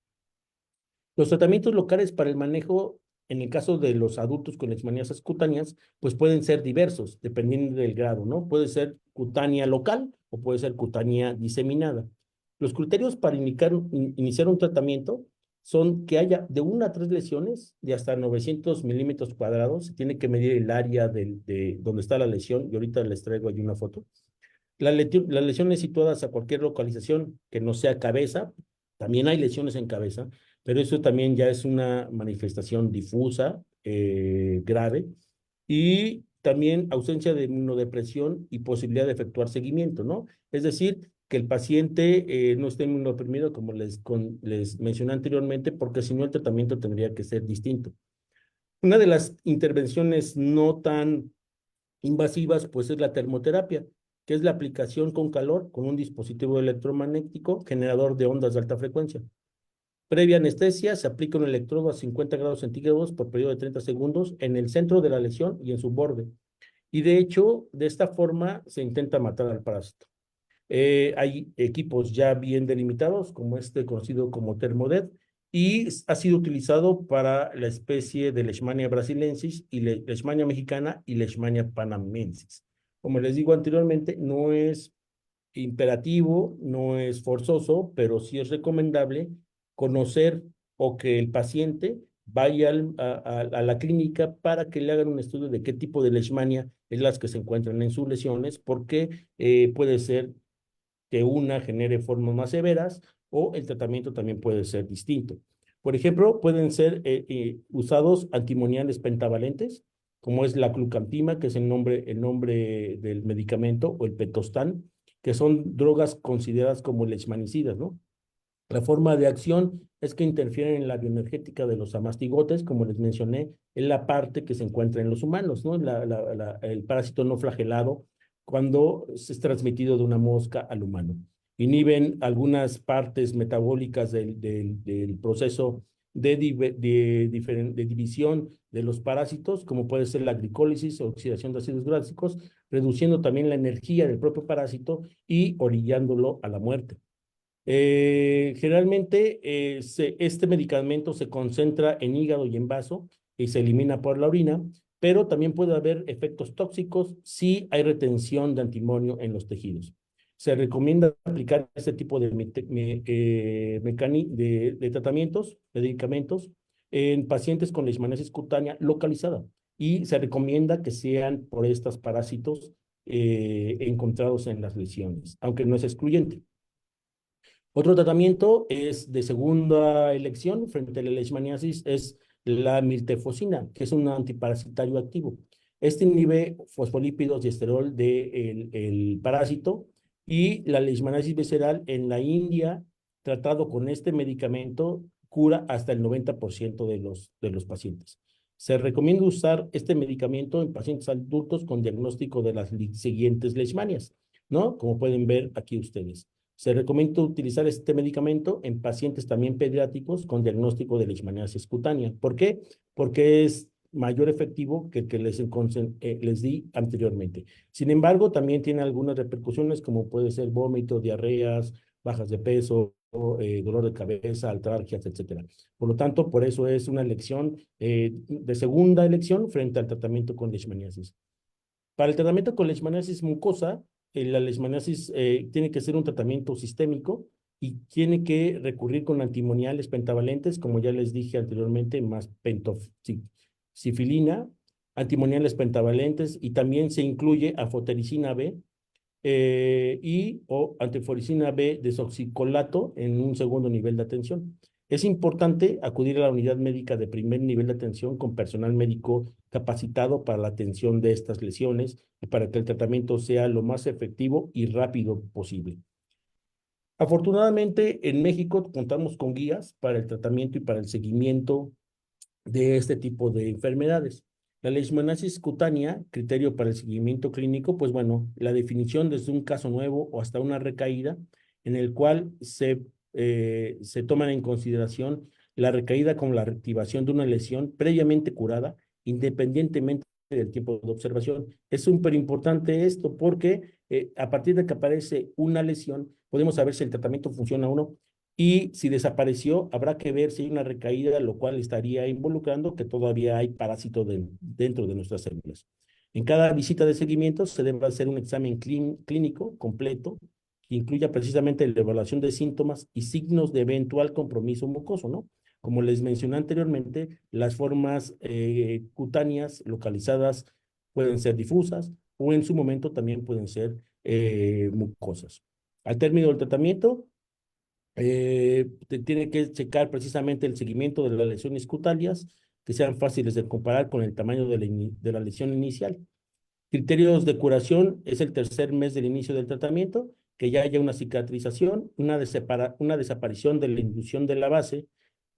B: Los tratamientos locales para el manejo, en el caso de los adultos con leishmaniasis cutáneas, pues pueden ser diversos, dependiendo del grado, ¿no? Puede ser cutánea local o puede ser cutánea diseminada. Los criterios para iniciar un tratamiento son que haya de 1 a 3 lesiones de hasta 900 milímetros cuadrados. Se tiene que medir el área de donde está la lesión, y ahorita les traigo ahí una foto. Las lesiones situadas a cualquier localización que no sea cabeza, también hay lesiones en cabeza, pero eso también ya es una manifestación difusa, grave, y también ausencia de inmunodepresión y posibilidad de efectuar seguimiento, ¿no? Es decir, que el paciente no esté inmunodeprimido, como les mencioné anteriormente, porque si no el tratamiento tendría que ser distinto. Una de las intervenciones no tan invasivas, pues es la termoterapia, que es la aplicación con calor con un dispositivo electromagnético generador de ondas de alta frecuencia. Previa anestesia, se aplica un electrodo a 50 grados centígrados por periodo de 30 segundos en el centro de la lesión y en su borde. Y de hecho, de esta forma se intenta matar al parásito. Hay equipos ya bien delimitados, como este conocido como Thermodet, y ha sido utilizado para la especie de Leishmania brasilensis y Leishmania mexicana y Leishmania panamensis. Como les digo anteriormente, no es imperativo, no es forzoso, pero sí es recomendable conocer o que el paciente vaya a la clínica para que le hagan un estudio de qué tipo de leishmania es las que se encuentran en sus lesiones, porque puede ser que una genere formas más severas o el tratamiento también puede ser distinto. Por ejemplo, pueden ser usados antimoniales pentavalentes, como es la glucampima, que es el nombre del medicamento, o el Petostan, que son drogas consideradas como leishmanicidas, ¿no? La forma de acción es que interfieren en la bioenergética de los amastigotes, como les mencioné, en la parte que se encuentra en los humanos, ¿no? El parásito no flagelado, cuando es transmitido de una mosca al humano. Inhiben algunas partes metabólicas del proceso de división de los parásitos, como puede ser la glicólisis o oxidación de ácidos gráficos, reduciendo también la energía del propio parásito y orillándolo a la muerte. Generalmente este medicamento se concentra en hígado y en vaso y se elimina por la orina, pero también puede haber efectos tóxicos si hay retención de antimonio en los tejidos. Se recomienda aplicar este tipo de tratamientos, de medicamentos, en pacientes con leishmaniasis cutánea localizada y se recomienda que sean por estos parásitos encontrados en las lesiones, aunque no es excluyente. Otro tratamiento es de segunda elección frente a la leishmaniasis es la miltefosina, que es un antiparasitario activo. Este inhibe fosfolípidos y esterol del parásito y la leishmaniasis visceral en la India, tratado con este medicamento, cura hasta el 90% de los pacientes. Se recomienda usar este medicamento en pacientes adultos con diagnóstico de las siguientes leishmanias, ¿no? Como pueden ver aquí ustedes. Se recomienda utilizar este medicamento en pacientes también pediátricos con diagnóstico de leishmaniasis cutánea. ¿Por qué? Porque es mayor efectivo que el que les di anteriormente. Sin embargo, también tiene algunas repercusiones como puede ser vómito, diarreas, bajas de peso, dolor de cabeza, artralgias, etcétera. Por lo tanto, por eso es una elección de segunda elección frente al tratamiento con leishmaniasis. Para el tratamiento con leishmaniasis mucosa, la leishmaniasis tiene que ser un tratamiento sistémico y tiene que recurrir con antimoniales pentavalentes, como ya les dije anteriormente, más pentosifilina, antimoniales pentavalentes, y también se incluye afotericina B y o antiforicina B desoxicolato en un segundo nivel de atención. Es importante acudir a la unidad médica de primer nivel de atención con personal médico capacitado para la atención de estas lesiones y para que el tratamiento sea lo más efectivo y rápido posible. Afortunadamente, en México contamos con guías para el tratamiento y para el seguimiento de este tipo de enfermedades. La leishmaniasis cutánea, criterio para el seguimiento clínico, pues bueno, la definición desde un caso nuevo o hasta una recaída, en el cual se toman en consideración la recaída como la reactivación de una lesión previamente curada, independientemente del tiempo de observación. Es súper importante esto porque a partir de que aparece una lesión, podemos saber si el tratamiento funciona o no. Y si desapareció, habrá que ver si hay una recaída, lo cual estaría involucrando que todavía hay parásito dentro de nuestras células. En cada visita de seguimiento se debe hacer un examen clínico completo que incluya precisamente la evaluación de síntomas y signos de eventual compromiso mucoso, ¿no? Como les mencioné anteriormente, las formas cutáneas localizadas pueden ser difusas o en su momento también pueden ser mucosas. Al término del tratamiento, tiene que checar precisamente el seguimiento de las lesiones cutáneas que sean fáciles de comparar con el tamaño de la lesión inicial. Criterios de curación es el tercer mes del inicio del tratamiento, que ya haya una cicatrización, una desaparición de la inducción de la base,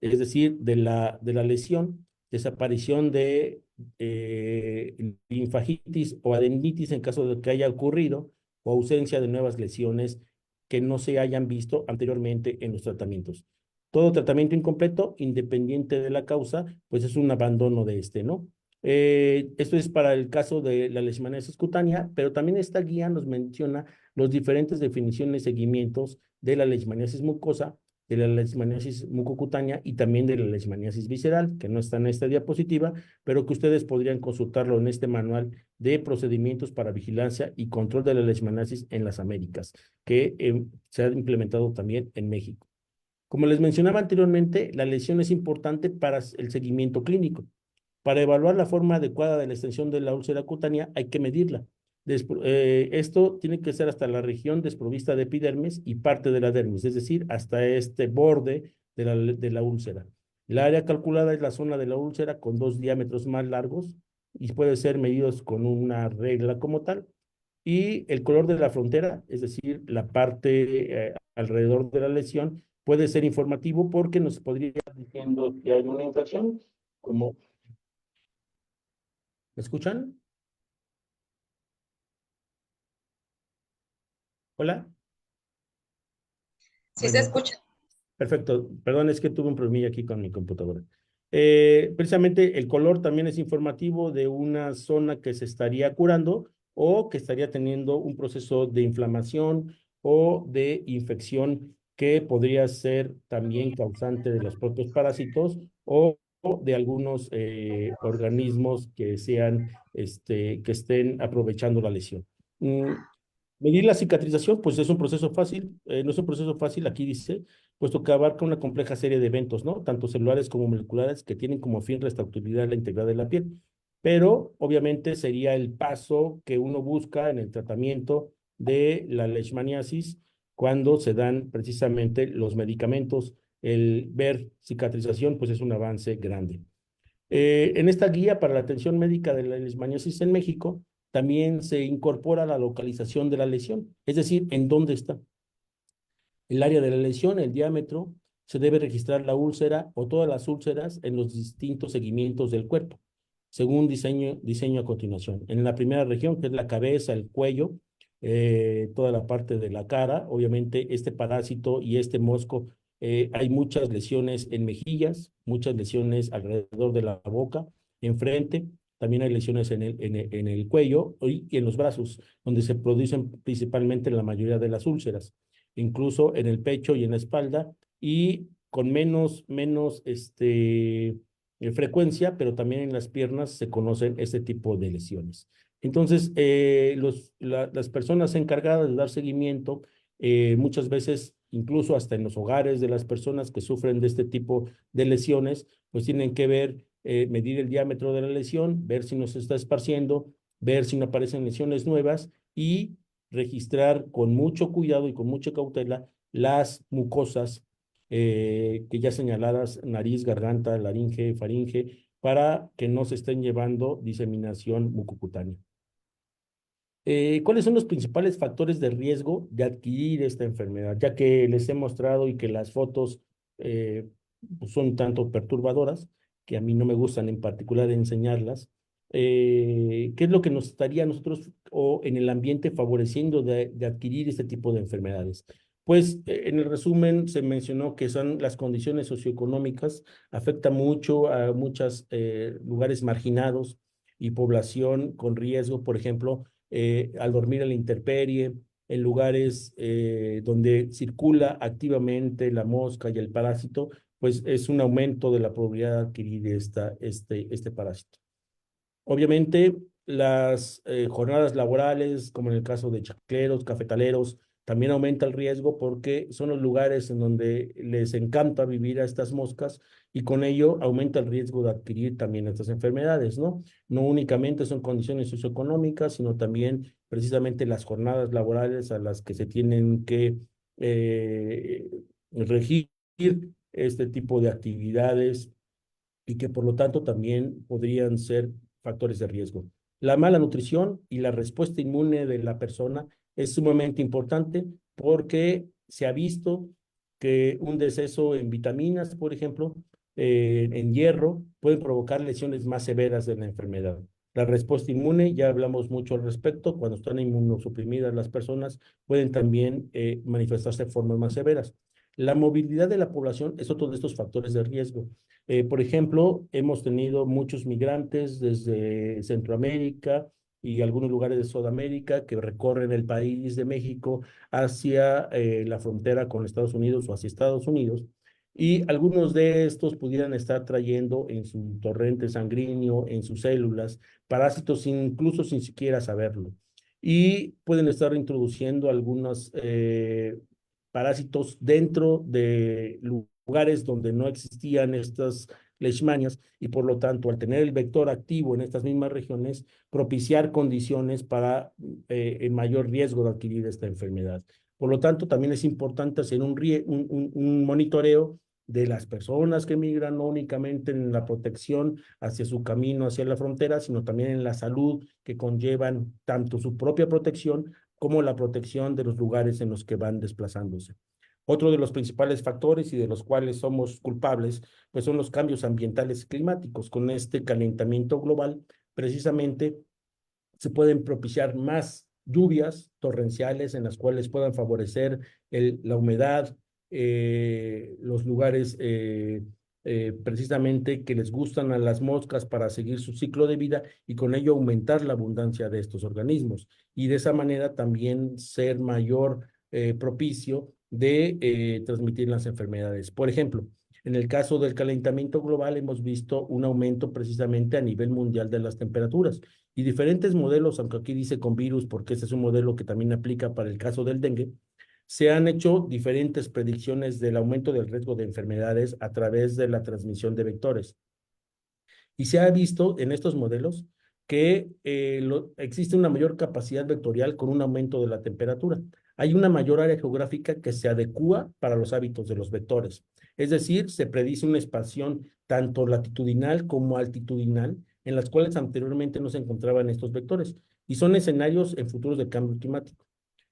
B: es decir, de la lesión, desaparición de linfagitis o adenitis en caso de que haya ocurrido, o ausencia de nuevas lesiones que no se hayan visto anteriormente en los tratamientos. Todo tratamiento incompleto, independiente de la causa, pues es un abandono de este, ¿no? Esto es para el caso de la leishmaniasis cutánea, pero también esta guía nos menciona los diferentes definiciones y seguimientos de la leishmaniasis mucosa, de la leishmaniasis mucocutánea y también de la leishmaniasis visceral, que no está en esta diapositiva, pero que ustedes podrían consultarlo en este manual de procedimientos para vigilancia y control de la leishmaniasis en las Américas, que se ha implementado también en México. Como les mencionaba anteriormente, la lesión es importante para el seguimiento clínico. Para evaluar la forma adecuada de la extensión de la úlcera cutánea hay que medirla. Esto tiene que ser hasta la región desprovista de epidermis y parte de la dermis, es decir, hasta este borde de la úlcera. La área calculada es la zona de la úlcera con dos diámetros más largos y puede ser medidos con una regla como tal. Y el color de la frontera, es decir, la parte alrededor de la lesión, puede ser informativo porque nos podría estar diciendo que hay una infección, como ¿me escuchan? Hola.
C: Sí se
B: Bueno,
C: escucha.
B: perfecto. Perdón, es que tuve un problemilla aquí con mi computadora. Precisamente el color también es informativo de una zona que se estaría curando o que estaría teniendo un proceso de inflamación o de infección que podría ser también causante de los propios parásitos o de algunos organismos que sean, que estén aprovechando la lesión. Medir la cicatrización, pues es un proceso fácil, no es un proceso fácil, aquí dice, puesto que abarca una compleja serie de eventos, ¿no? Tanto celulares como moleculares que tienen como fin restaurar la integridad de la piel. Pero obviamente sería el paso que uno busca en el tratamiento de la leishmaniasis cuando se dan precisamente los medicamentos. El ver cicatrización, pues es un avance grande. En esta guía para la atención médica de la leishmaniasis en México, también se incorpora la localización de la lesión, es decir, en dónde está el área de la lesión, el diámetro, se debe registrar la úlcera o todas las úlceras en los distintos segmentos del cuerpo, según diseño a continuación. En la primera región, que es la cabeza, el cuello, toda la parte de la cara, obviamente este parásito y este mosco, hay muchas lesiones en mejillas, muchas lesiones alrededor de la boca, enfrente, también hay lesiones en el cuello y en los brazos, donde se producen principalmente la mayoría de las úlceras, incluso en el pecho y en la espalda, y con menos frecuencia, pero también en las piernas se conocen este tipo de lesiones. Entonces, las personas encargadas de dar seguimiento, muchas veces, incluso hasta en los hogares de las personas que sufren de este tipo de lesiones, pues tienen que ver, medir el diámetro de la lesión, ver si no se está esparciendo, ver si no aparecen lesiones nuevas y registrar con mucho cuidado y con mucha cautela las mucosas que ya señaladas, nariz, garganta, laringe, faringe, para que no se estén llevando diseminación mucocutánea. ¿Cuáles son los principales factores de riesgo de adquirir esta enfermedad? Ya que les he mostrado y que las fotos eh, pues son tanto perturbadoras, que a mí no me gustan en particular enseñarlas. ¿Qué es lo que nos estaría a nosotros o en el ambiente favoreciendo de adquirir este tipo de enfermedades? Pues en el resumen se mencionó que son las condiciones socioeconómicas, afecta mucho a muchos lugares marginados y población con riesgo, por ejemplo, al dormir a la intemperie, en lugares donde circula activamente la mosca y el parásito, pues es un aumento de la probabilidad de adquirir este parásito. Obviamente, las jornadas laborales, como en el caso de chacleros, cafetaleros, también aumenta el riesgo porque son los lugares en donde les encanta vivir a estas moscas y con ello aumenta el riesgo de adquirir también estas enfermedades, ¿no? No únicamente son condiciones socioeconómicas, sino también precisamente las jornadas laborales a las que se tienen que eh, regir este tipo de actividades y que por lo tanto también podrían ser factores de riesgo. La mala nutrición y la respuesta inmune de la persona es sumamente importante porque se ha visto que un deceso en vitaminas, por ejemplo, en hierro, puede provocar lesiones más severas de la enfermedad. La respuesta inmune, ya hablamos mucho al respecto, cuando están inmunosuprimidas las personas, pueden también manifestarse de formas más severas. La movilidad de la población es otro de estos factores de riesgo. Por ejemplo, hemos tenido muchos migrantes desde Centroamérica y algunos lugares de Sudamérica que recorren el país de México hacia la frontera con Estados Unidos o hacia Estados Unidos. Y algunos de estos pudieran estar trayendo en su torrente sanguíneo, en sus células, parásitos incluso sin siquiera saberlo. Y pueden estar introduciendo algunos parásitos dentro de lugares donde no existían estas leishmanias y por lo tanto, al tener el vector activo en estas mismas regiones, propiciar condiciones para el mayor riesgo de adquirir esta enfermedad. Por lo tanto, también es importante hacer un monitoreo de las personas que migran, no únicamente en la protección hacia su camino, hacia la frontera, sino también en la salud que conllevan tanto su propia protección como la protección de los lugares en los que van desplazándose. Otro de los principales factores y de los cuales somos culpables, pues son los cambios ambientales y climáticos. Con este calentamiento global, precisamente se pueden propiciar más lluvias torrenciales en las cuales puedan favorecer la humedad, los lugares precisamente que les gustan a las moscas para seguir su ciclo de vida y con ello aumentar la abundancia de estos organismos y de esa manera también ser mayor propicio de transmitir las enfermedades. Por ejemplo, en el caso del calentamiento global hemos visto un aumento precisamente a nivel mundial de las temperaturas y diferentes modelos, aunque aquí dice con virus, porque ese es un modelo que también aplica para el caso del dengue, se han hecho diferentes predicciones del aumento del riesgo de enfermedades a través de la transmisión de vectores. Y se ha visto en estos modelos que existe una mayor capacidad vectorial con un aumento de la temperatura. Hay una mayor área geográfica que se adecúa para los hábitos de los vectores. Es decir, se predice una expansión tanto latitudinal como altitudinal, en las cuales anteriormente no se encontraban estos vectores, y son escenarios en futuros de cambio climático.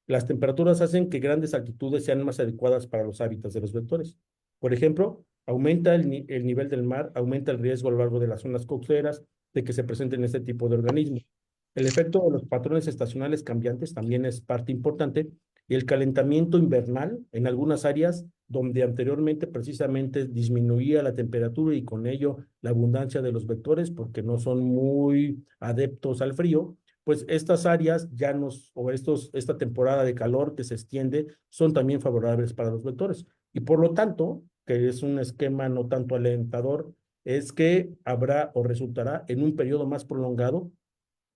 B: Las temperaturas hacen que grandes altitudes sean más adecuadas para los hábitats de los vectores. Por ejemplo, aumenta el nivel del mar, aumenta el riesgo a lo largo de las zonas costeras de que se presenten este tipo de organismos. El efecto de los patrones estacionales cambiantes también es parte importante y el calentamiento invernal en algunas áreas donde anteriormente precisamente disminuía la temperatura y con ello la abundancia de los vectores porque no son muy adeptos al frío, pues estas áreas ya esta temporada de calor que se extiende son también favorables para los vectores. Y por lo tanto, que es un esquema no tanto alentador, es que habrá o resultará en un periodo más prolongado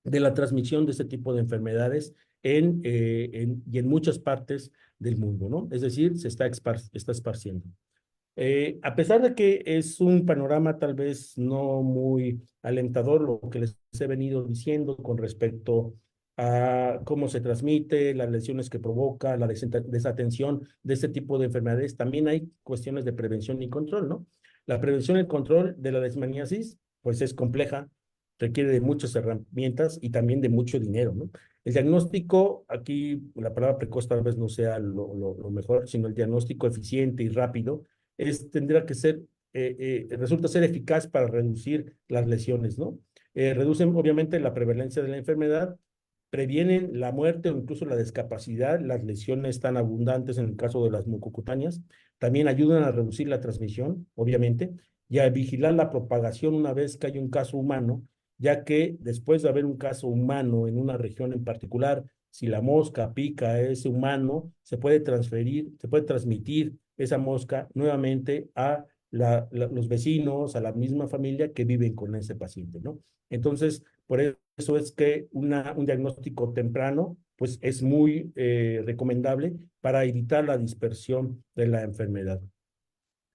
B: de la transmisión de este tipo de enfermedades y en muchas partes del mundo, ¿no? Es decir, está esparciendo. A pesar de que es un panorama tal vez no muy alentador lo que les he venido diciendo con respecto a cómo se transmite, las lesiones que provoca, la desatención de este tipo de enfermedades, también hay cuestiones de prevención y control, ¿no? La prevención y el control de la leishmaniasis, pues es compleja, requiere de muchas herramientas y también de mucho dinero, ¿no? El diagnóstico, aquí la palabra precoz tal vez no sea lo mejor, sino el diagnóstico eficiente y rápido tendrá que ser, resulta ser eficaz para reducir las lesiones, ¿no? Reducen obviamente la prevalencia de la enfermedad, previenen la muerte o incluso la discapacidad, las lesiones tan abundantes en el caso de las mucocutáneas, también ayudan a reducir la transmisión, obviamente, y a vigilar la propagación una vez que hay un caso humano, ya que después de haber un caso humano en una región en particular, si la mosca pica a ese humano, se puede transmitir esa mosca nuevamente a los vecinos, a la misma familia que viven con ese paciente, ¿no? Entonces, por eso es que un diagnóstico temprano, pues es muy recomendable para evitar la dispersión de la enfermedad.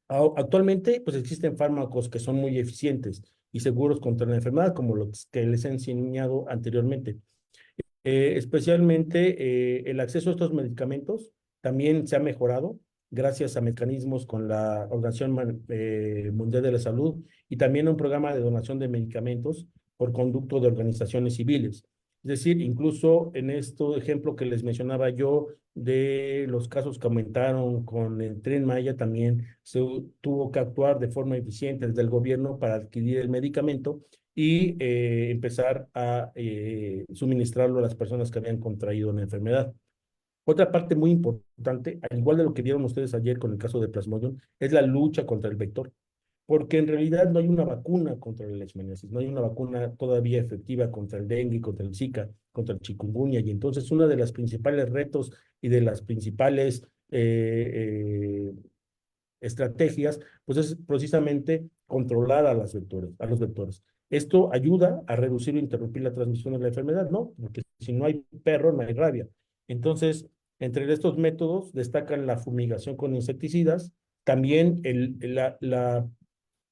B: Actualmente, pues existen fármacos que son muy eficientes y seguros contra la enfermedad, como los que les he enseñado anteriormente. Especialmente el acceso a estos medicamentos también se ha mejorado gracias a mecanismos con la Organización Mundial de la Salud y también a un programa de donación de medicamentos por conducto de organizaciones civiles. Es decir, incluso en este ejemplo que les mencionaba yo de los casos que aumentaron con el Tren Maya, también se tuvo que actuar de forma eficiente desde el gobierno para adquirir el medicamento y empezar a suministrarlo a las personas que habían contraído una enfermedad. Otra parte muy importante, al igual de lo que vieron ustedes ayer con el caso de Plasmodium, es la lucha contra el vector, porque en realidad no hay una vacuna contra la leishmaniasis, no hay una vacuna todavía efectiva contra el dengue, contra el Zika, contra el chikungunya, y entonces uno de los principales retos y de las principales estrategias, pues es precisamente controlar a los vectores. Esto ayuda a reducir o interrumpir la transmisión de la enfermedad, ¿no? Porque si no hay perro, no hay rabia. Entonces, entre estos métodos destacan la fumigación con insecticidas, también la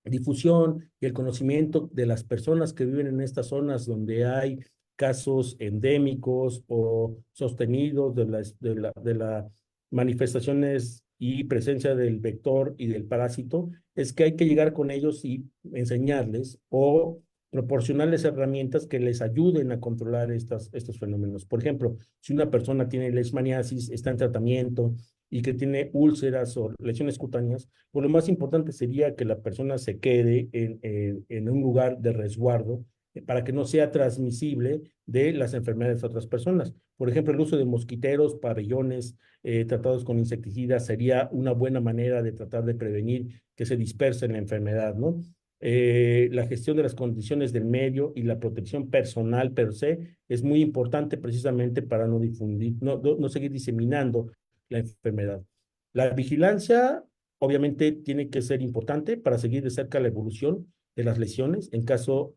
B: difusión y el conocimiento de las personas que viven en estas zonas donde hay casos endémicos o sostenidos de la manifestaciones y presencia del vector y del parásito, es que hay que llegar con ellos y enseñarles o proporcionarles herramientas que les ayuden a controlar estos fenómenos. Por ejemplo, si una persona tiene leishmaniasis, está en tratamiento y que tiene úlceras o lesiones cutáneas, pues lo más importante sería que la persona se quede en un lugar de resguardo para que no sea transmisible de las enfermedades a otras personas. Por ejemplo, el uso de mosquiteros, pabellones tratados con insecticidas sería una buena manera de tratar de prevenir que se disperse la enfermedad, ¿no? La gestión de las condiciones del medio y la protección personal per se es muy importante precisamente para no difundir, no seguir diseminando la enfermedad. La vigilancia obviamente tiene que ser importante para seguir de cerca la evolución de las lesiones,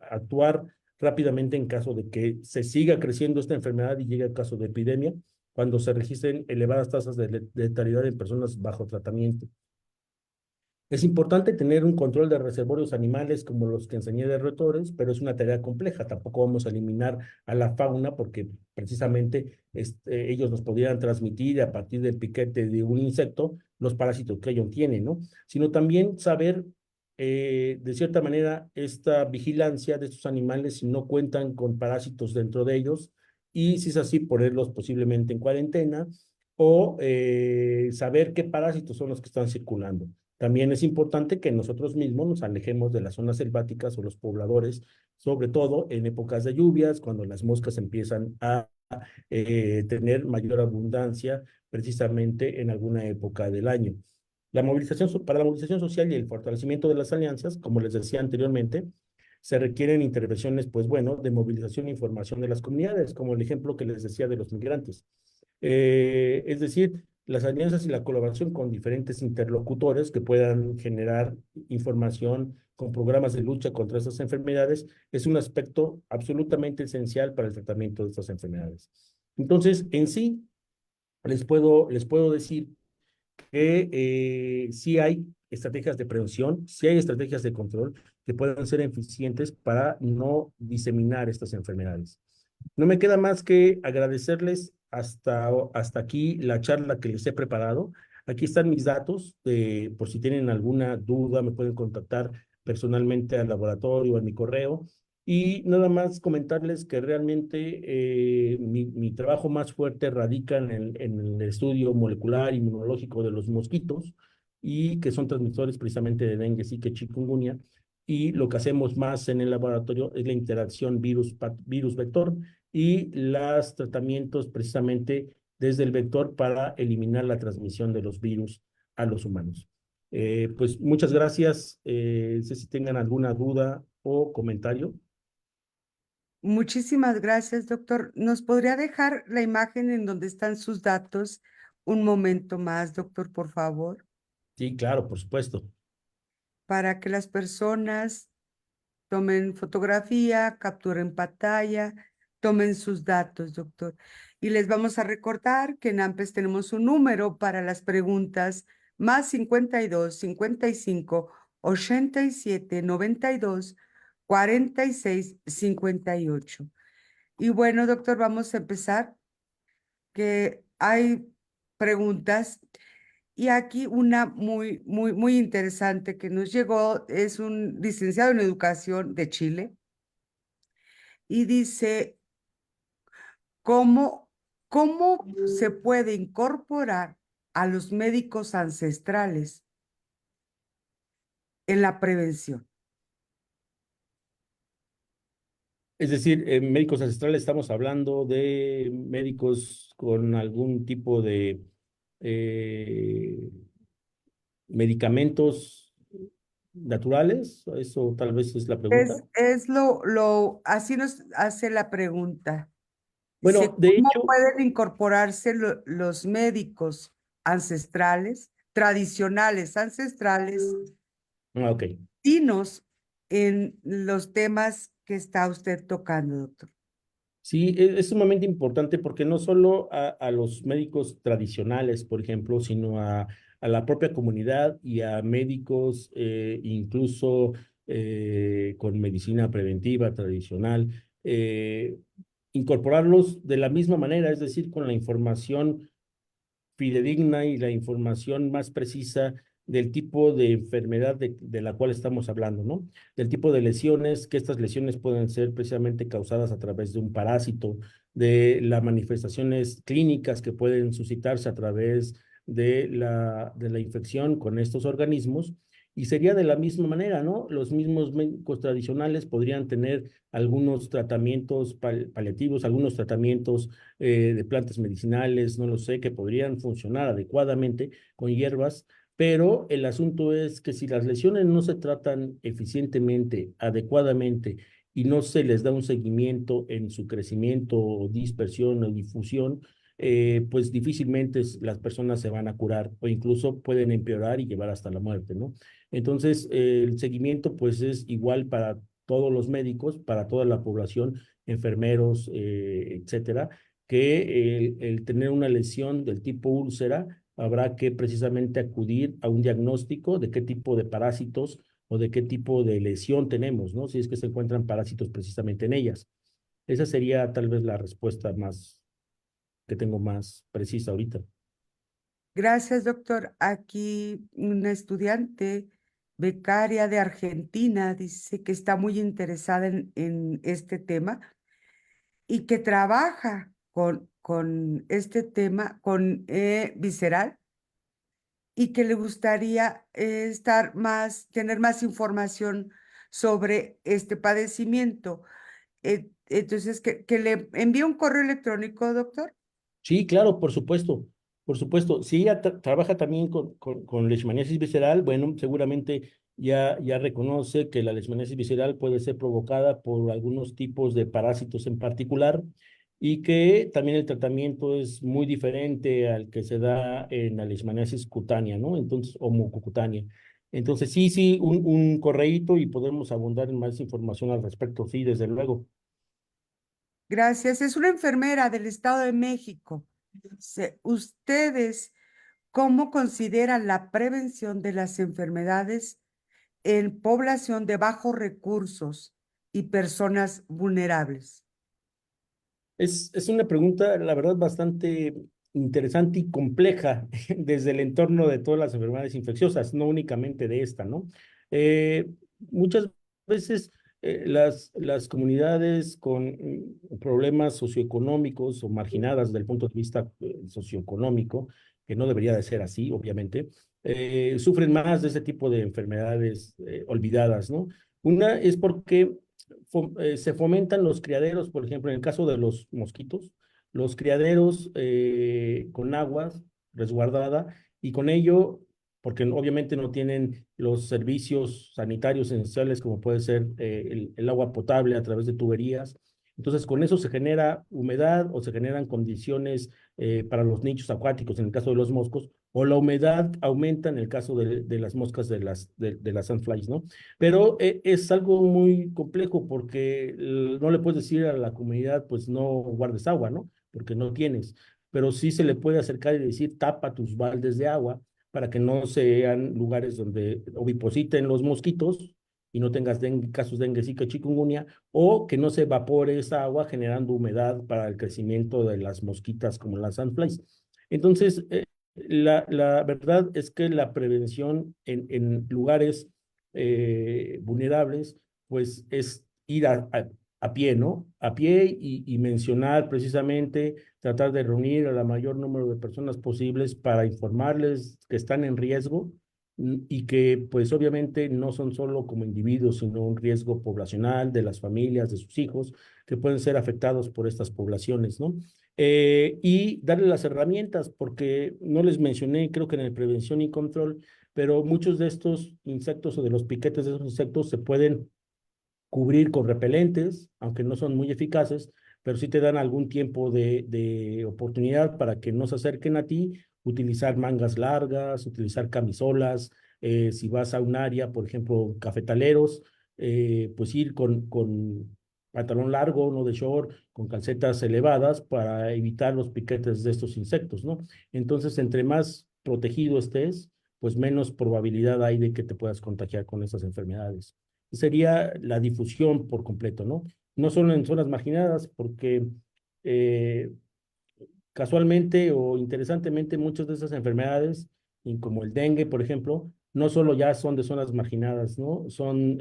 B: actuar rápidamente en caso de que se siga creciendo esta enfermedad y llegue al caso de epidemia, cuando se registren elevadas tasas de letalidad en personas bajo tratamiento. Es importante tener un control de reservorios animales como los que enseñé de rotores, pero es una tarea compleja. Tampoco vamos a eliminar a la fauna porque precisamente ellos nos podrían transmitir a partir del piquete de un insecto los parásitos que ellos tienen, ¿no? Sino también saber, de cierta manera, esta vigilancia de estos animales si no cuentan con parásitos dentro de ellos y si es así, ponerlos posiblemente en cuarentena o saber qué parásitos son los que están circulando. También es importante que nosotros mismos nos alejemos de las zonas selváticas o los pobladores, sobre todo en épocas de lluvias, cuando las moscas empiezan a tener mayor abundancia precisamente en alguna época del año. Para la movilización social y el fortalecimiento de las alianzas, como les decía anteriormente, se requieren intervenciones, pues bueno, de movilización e información de las comunidades, como el ejemplo que les decía de los migrantes. Es decir, las alianzas y la colaboración con diferentes interlocutores que puedan generar información con programas de lucha contra estas enfermedades es un aspecto absolutamente esencial para el tratamiento de estas enfermedades. Entonces, en sí, les puedo decir que sí hay estrategias de prevención, sí hay estrategias de control que puedan ser eficientes para no diseminar estas enfermedades. No me queda más que agradecerles hasta aquí la charla que les he preparado. Aquí están mis datos, por si tienen alguna duda, me pueden contactar personalmente al laboratorio, a mi correo. Y nada más comentarles que realmente mi trabajo más fuerte radica en el estudio molecular inmunológico de los mosquitos y que son transmisores precisamente de dengue, zika y chikungunya. Y lo que hacemos más en el laboratorio es la interacción virus-vector y los tratamientos precisamente desde el vector para eliminar la transmisión de los virus a los humanos. Pues muchas gracias. No sé si tengan alguna duda o comentario.
A: Muchísimas gracias, doctor. ¿Nos podría dejar la imagen en donde están sus datos un momento más, doctor, por favor?
B: Sí, claro, por supuesto.
A: Para que las personas tomen fotografía, capturen pantalla, tomen sus datos, doctor. Y les vamos a recordar que en AMPES tenemos un número para las preguntas más 52 55 87 92 46 58. Y bueno, doctor, vamos a empezar, que hay preguntas. Y aquí una muy interesante que nos llegó, es un licenciado en educación de Chile y dice, ¿cómo se puede incorporar a los médicos ancestrales en la prevención?
B: Es decir, en médicos ancestrales estamos hablando de médicos con algún tipo de eh, medicamentos naturales. Eso tal vez es la pregunta.
A: Así nos hace la pregunta.
B: Bueno,
A: Dice,
B: de
A: ¿cómo
B: hecho,
A: pueden incorporarse los médicos ancestrales, tradicionales, ancestrales,
B: ok.
A: latinos en los temas que está usted tocando, doctor?
B: Sí, es sumamente importante porque no solo a los médicos tradicionales, por ejemplo, sino a la propia comunidad y a médicos incluso con medicina preventiva tradicional, incorporarlos de la misma manera, es decir, con la información fidedigna y la información más precisa del tipo de enfermedad de la cual estamos hablando, ¿no? Del tipo de lesiones, que estas lesiones pueden ser precisamente causadas a través de un parásito, de las manifestaciones clínicas que pueden suscitarse a través de la infección con estos organismos. Y sería de la misma manera, ¿no? Los mismos médicos tradicionales podrían tener algunos tratamientos paliativos, algunos tratamientos de plantas medicinales, no lo sé, que podrían funcionar adecuadamente con hierbas, pero el asunto es que si las lesiones no se tratan eficientemente, adecuadamente, y no se les da un seguimiento en su crecimiento, o dispersión o difusión, pues difícilmente las personas se van a curar o incluso pueden empeorar y llevar hasta la muerte, ¿no? Entonces, el seguimiento pues es igual para todos los médicos, para toda la población, enfermeros, etcétera, que el tener una lesión del tipo úlcera, habrá que precisamente acudir a un diagnóstico de qué tipo de parásitos o de qué tipo de lesión tenemos, ¿no? Si es que se encuentran parásitos precisamente en ellas. Esa sería tal vez la respuesta más que tengo más precisa ahorita.
A: Gracias, doctor. Aquí una estudiante becaria de Argentina dice que está muy interesada en este tema y que trabaja con este tema, con visceral, y que le gustaría tener más información sobre este padecimiento. Entonces, que le envíe un correo electrónico, doctor.
B: Sí, claro, por supuesto, por supuesto. Si ella trabaja también con leishmaniasis visceral, bueno, seguramente ya reconoce que la leishmaniasis visceral puede ser provocada por algunos tipos de parásitos en particular y que también el tratamiento es muy diferente al que se da en la leishmaniasis cutánea, ¿no? Entonces, o mucocutánea. Entonces, sí, un correíto y podemos abundar en más información al respecto, sí, desde luego.
A: Gracias. Es una enfermera del Estado de México. ¿Ustedes cómo consideran la prevención de las enfermedades en población de bajos recursos y personas vulnerables?
B: Es una pregunta, la verdad, bastante interesante y compleja desde el entorno de todas las enfermedades infecciosas, no únicamente de esta, ¿no? Muchas veces las comunidades con problemas socioeconómicos o marginadas desde el punto de vista socioeconómico, que no debería de ser así, obviamente, sufren más de ese tipo de enfermedades olvidadas, ¿no? Una es porque se fomentan los criaderos, por ejemplo, en el caso de los mosquitos, los criaderos con agua resguardada y con ello, porque obviamente no tienen los servicios sanitarios esenciales como puede ser el agua potable a través de tuberías. Entonces, con eso se genera humedad o se generan condiciones para los nichos acuáticos, en el caso de los moscos, o la humedad aumenta en el caso de las moscas de las sandflies, ¿no? Pero es algo muy complejo porque no le puedes decir a la comunidad, pues no guardes agua, ¿no? Porque no tienes. Pero sí se le puede acercar y decir, tapa tus baldes de agua para que no sean lugares donde ovipositen los mosquitos y no tengas casos de dengue, zika, chikungunya, o que no se evapore esa agua generando humedad para el crecimiento de las mosquitas como las sandflies. Entonces, la verdad es que la prevención en lugares vulnerables, pues es ir a pie, ¿no? A pie y mencionar precisamente, tratar de reunir a la mayor número de personas posibles para informarles que están en riesgo y que pues obviamente no son solo como individuos, sino un riesgo poblacional de las familias, de sus hijos, que pueden ser afectados por estas poblaciones, ¿no? Y darle las herramientas, porque no les mencioné, creo que en el prevención y control, pero muchos de estos insectos o de los piquetes de esos insectos se pueden cubrir con repelentes, aunque no son muy eficaces, pero sí te dan algún tiempo de oportunidad para que no se acerquen a ti, utilizar mangas largas, utilizar camisolas, si vas a un área, por ejemplo, cafetaleros, pues ir con pantalón largo, no de short, con calcetas elevadas para evitar los piquetes de estos insectos, ¿no? Entonces, entre más protegido estés, pues menos probabilidad hay de que te puedas contagiar con esas enfermedades. Sería la difusión por completo, ¿no? No solo en zonas marginadas, porque eh, casualmente o interesantemente muchas de esas enfermedades, y como el dengue, por ejemplo, no solo ya son de zonas marginadas, ¿no? Son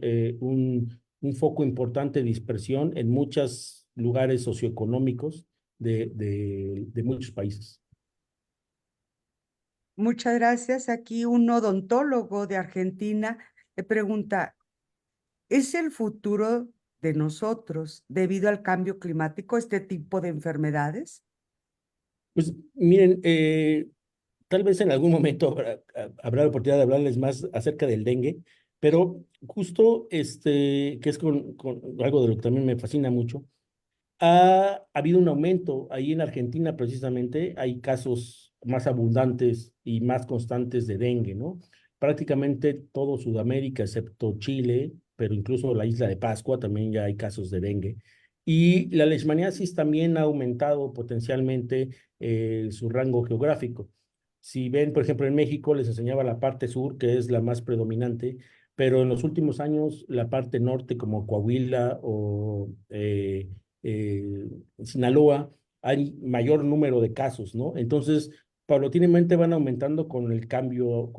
B: un foco importante de dispersión en muchos lugares socioeconómicos de muchos países.
A: Muchas gracias. Aquí un odontólogo de Argentina le pregunta, ¿es el futuro de nosotros debido al cambio climático este tipo de enfermedades?
B: Pues miren, tal vez en algún momento habrá la oportunidad de hablarles más acerca del dengue, pero justo que es con algo de lo que también me fascina mucho, ha habido un aumento ahí en Argentina precisamente, hay casos más abundantes y más constantes de dengue, ¿no? Prácticamente todo Sudamérica, excepto Chile, pero incluso la isla de Pascua también ya hay casos de dengue. Y la leishmaniasis también ha aumentado potencialmente su rango geográfico. Si ven, por ejemplo, en México les enseñaba la parte sur, que es la más predominante, pero en los últimos años la parte norte, como Coahuila o eh, Sinaloa, hay mayor número de casos, ¿no? Entonces, paulatinamente van aumentando con el cambio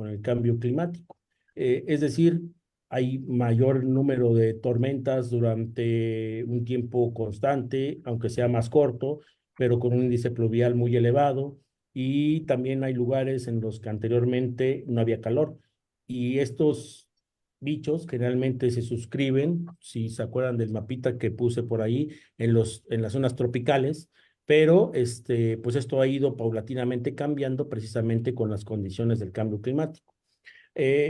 B: climático. Es decir, hay mayor número de tormentas durante un tiempo constante, aunque sea más corto, pero con un índice pluvial muy elevado. Y también hay lugares en los que anteriormente no había calor. Y estos bichos generalmente se suscriben, si se acuerdan del mapita que puse por ahí, en las zonas tropicales, pero pues esto ha ido paulatinamente cambiando precisamente con las condiciones del cambio climático.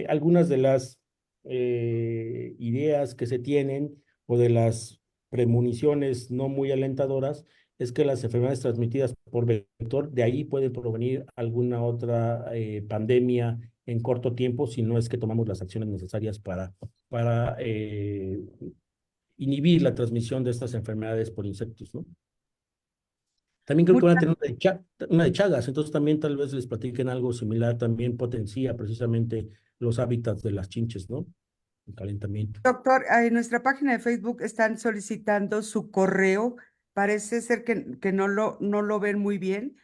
B: Algunas de las ideas que se tienen o de las premoniciones no muy alentadoras es que las enfermedades transmitidas por vector, de ahí puede provenir alguna otra pandemia en corto tiempo, si no es que tomamos las acciones necesarias para inhibir la transmisión de estas enfermedades por insectos, ¿no? También creo que van a
A: Muchas,
B: tener una de Chagas, entonces también tal vez les platiquen algo similar, también potencia precisamente los hábitats de las chinches, ¿no? El calentamiento.
A: doctor, en nuestra página de Facebook están solicitando su correo. Parece ser que no lo ven muy bien.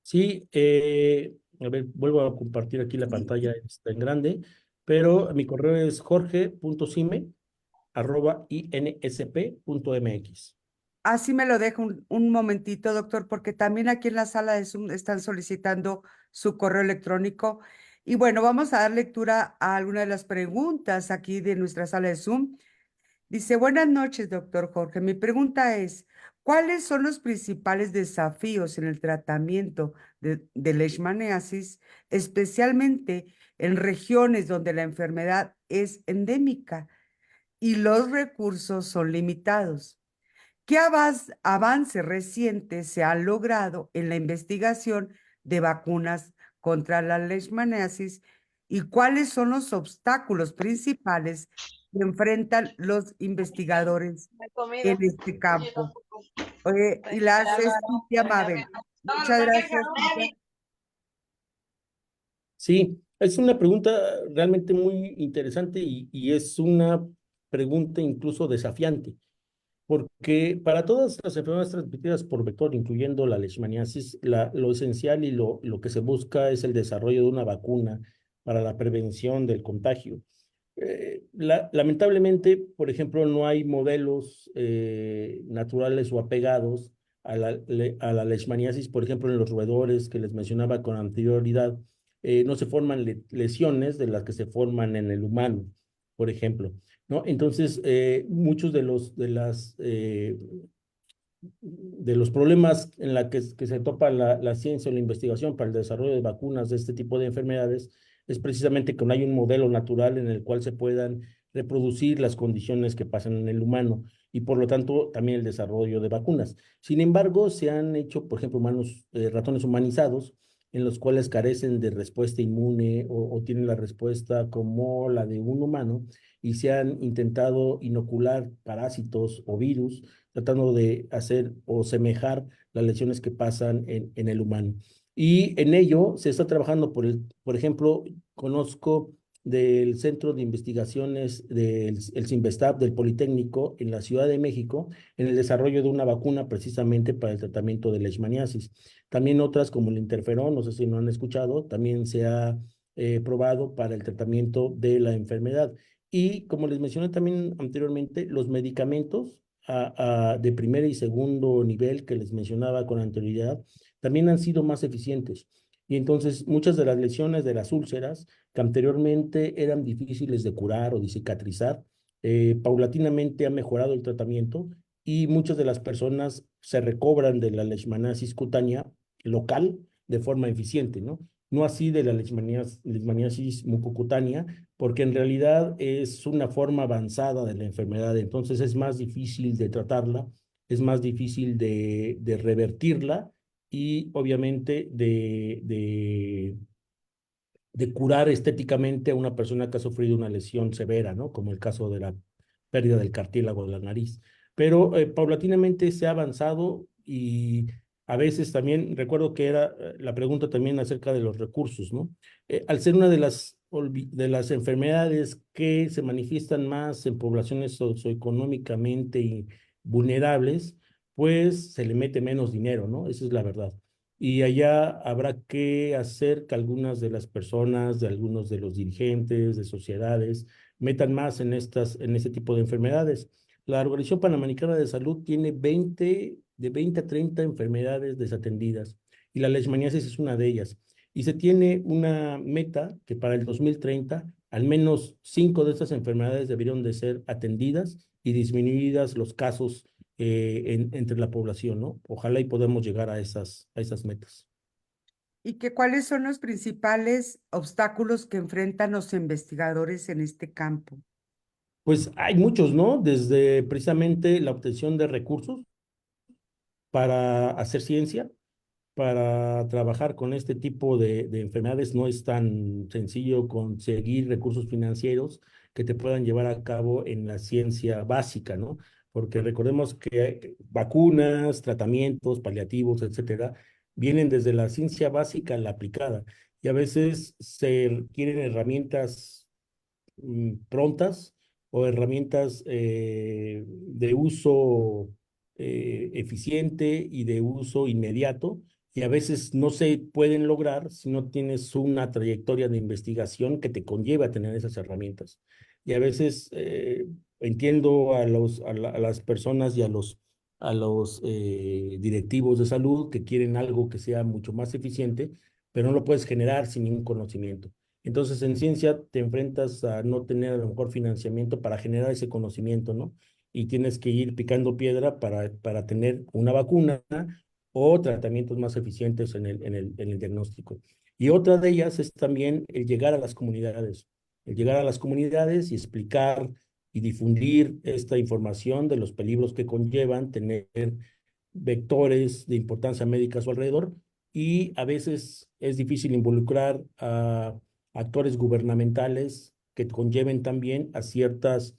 B: Sí, a ver, vuelvo a compartir aquí la
A: Sí.
B: pantalla, está en grande, pero mi correo es jorge.cime@insp.mx.
A: Así me lo deja un momentito, doctor, porque también aquí en la sala de Zoom están solicitando su correo electrónico. Y bueno, vamos a dar lectura a alguna de las preguntas aquí de nuestra sala de Zoom. Dice, buenas noches, doctor Jorge. Mi pregunta es, ¿cuáles son los principales desafíos en el tratamiento de leishmaniasis, especialmente en regiones donde la enfermedad es endémica y los recursos son limitados? ¿Qué avance reciente se ha logrado en la investigación de vacunas contra la leishmaniasis y cuáles son los obstáculos principales que enfrentan los investigadores
C: La comida.
A: en este
C: Yo
A: campo?
C: tampoco.
A: Y la hace Cintia Mabel.
C: Todo
A: Muchas
C: lo saqué
A: gracias,
C: con
A: Cintia.
C: Levi.
B: Sí, es una pregunta realmente muy interesante y es una pregunta incluso desafiante, porque para todas las enfermedades transmitidas por vector, incluyendo la leishmaniasis, lo esencial y lo que se busca es el desarrollo de una vacuna para la prevención del contagio. Lamentablemente, por ejemplo, no hay modelos naturales o apegados a la leishmaniasis, por ejemplo, en los roedores que les mencionaba con anterioridad. no se forman lesiones de las que se forman en el humano, por ejemplo, ¿no? Entonces, muchos de los problemas en la que se topa la ciencia o la investigación para el desarrollo de vacunas de este tipo de enfermedades es precisamente que no hay un modelo natural en el cual se puedan reproducir las condiciones que pasan en el humano y por lo tanto también el desarrollo de vacunas. Sin embargo, se han hecho, por ejemplo, ratones humanizados en los cuales carecen de respuesta inmune o tienen la respuesta como la de un humano y se han intentado inocular parásitos o virus tratando de hacer o semejar las lesiones que pasan en el humano. Y en ello se está trabajando, por ejemplo, conozco del Centro de Investigaciones del el CINVESTAB del Politécnico en la Ciudad de México en el desarrollo de una vacuna precisamente para el tratamiento de leishmaniasis. También otras como el interferón, no sé si no han escuchado, también se ha probado para el tratamiento de la enfermedad. Y como les mencioné también anteriormente, los medicamentos de primer y segundo nivel que les mencionaba con anterioridad, también han sido más eficientes. Y entonces muchas de las lesiones de las úlceras que anteriormente eran difíciles de curar o de cicatrizar, paulatinamente ha mejorado el tratamiento y muchas de las personas se recobran de la leishmaniasis cutánea local de forma eficiente, ¿no? No así de la leishmaniasis mucocutánea, porque en realidad es una forma avanzada de la enfermedad, entonces es más difícil de tratarla, es más difícil de revertirla y obviamente de curar estéticamente a una persona que ha sufrido una lesión severa, ¿no? Como el caso de la pérdida del cartílago de la nariz. Pero paulatinamente se ha avanzado y a veces también, recuerdo que era la pregunta también acerca de los recursos, ¿no? Al ser una de las enfermedades que se manifiestan más en poblaciones socioeconómicamente vulnerables, pues se le mete menos dinero, ¿no? Esa es la verdad. Y allá habrá que hacer que algunas de las personas, de algunos de los dirigentes, de sociedades, metan más en este tipo de enfermedades. La Organización Panamericana de Salud tiene de 20 a 30 enfermedades desatendidas y la leishmaniasis es una de ellas. Y se tiene una meta que para el 2030 al menos 5 de estas enfermedades deberían de ser atendidas y disminuidas los casos entre la población, ¿no? Ojalá y podamos llegar a esas metas.
A: ¿Y cuáles son los principales obstáculos que enfrentan los investigadores en este campo?
B: Pues hay muchos, ¿no? Desde precisamente la obtención de recursos para hacer ciencia, para trabajar con este tipo de enfermedades no es tan sencillo conseguir recursos financieros que te puedan llevar a cabo en la ciencia básica, ¿no? Porque recordemos que vacunas, tratamientos, paliativos, etcétera, vienen desde la ciencia básica a la aplicada y a veces se requieren herramientas prontas o herramientas de uso eficiente y de uso inmediato, y a veces no se pueden lograr si no tienes una trayectoria de investigación que te conlleve a tener esas herramientas. Y a veces entiendo a las personas y a los directivos de salud que quieren algo que sea mucho más eficiente, pero no lo puedes generar sin ningún conocimiento. Entonces, en ciencia te enfrentas a no tener a lo mejor financiamiento para generar ese conocimiento, ¿no? Y tienes que ir picando piedra para tener una vacuna o tratamientos más eficientes en el diagnóstico. Y otra de ellas es también el llegar a las comunidades, el llegar a las comunidades y explicar y difundir esta información de los peligros que conllevan tener vectores de importancia médica a su alrededor y a veces es difícil involucrar a actores gubernamentales que conlleven también a ciertas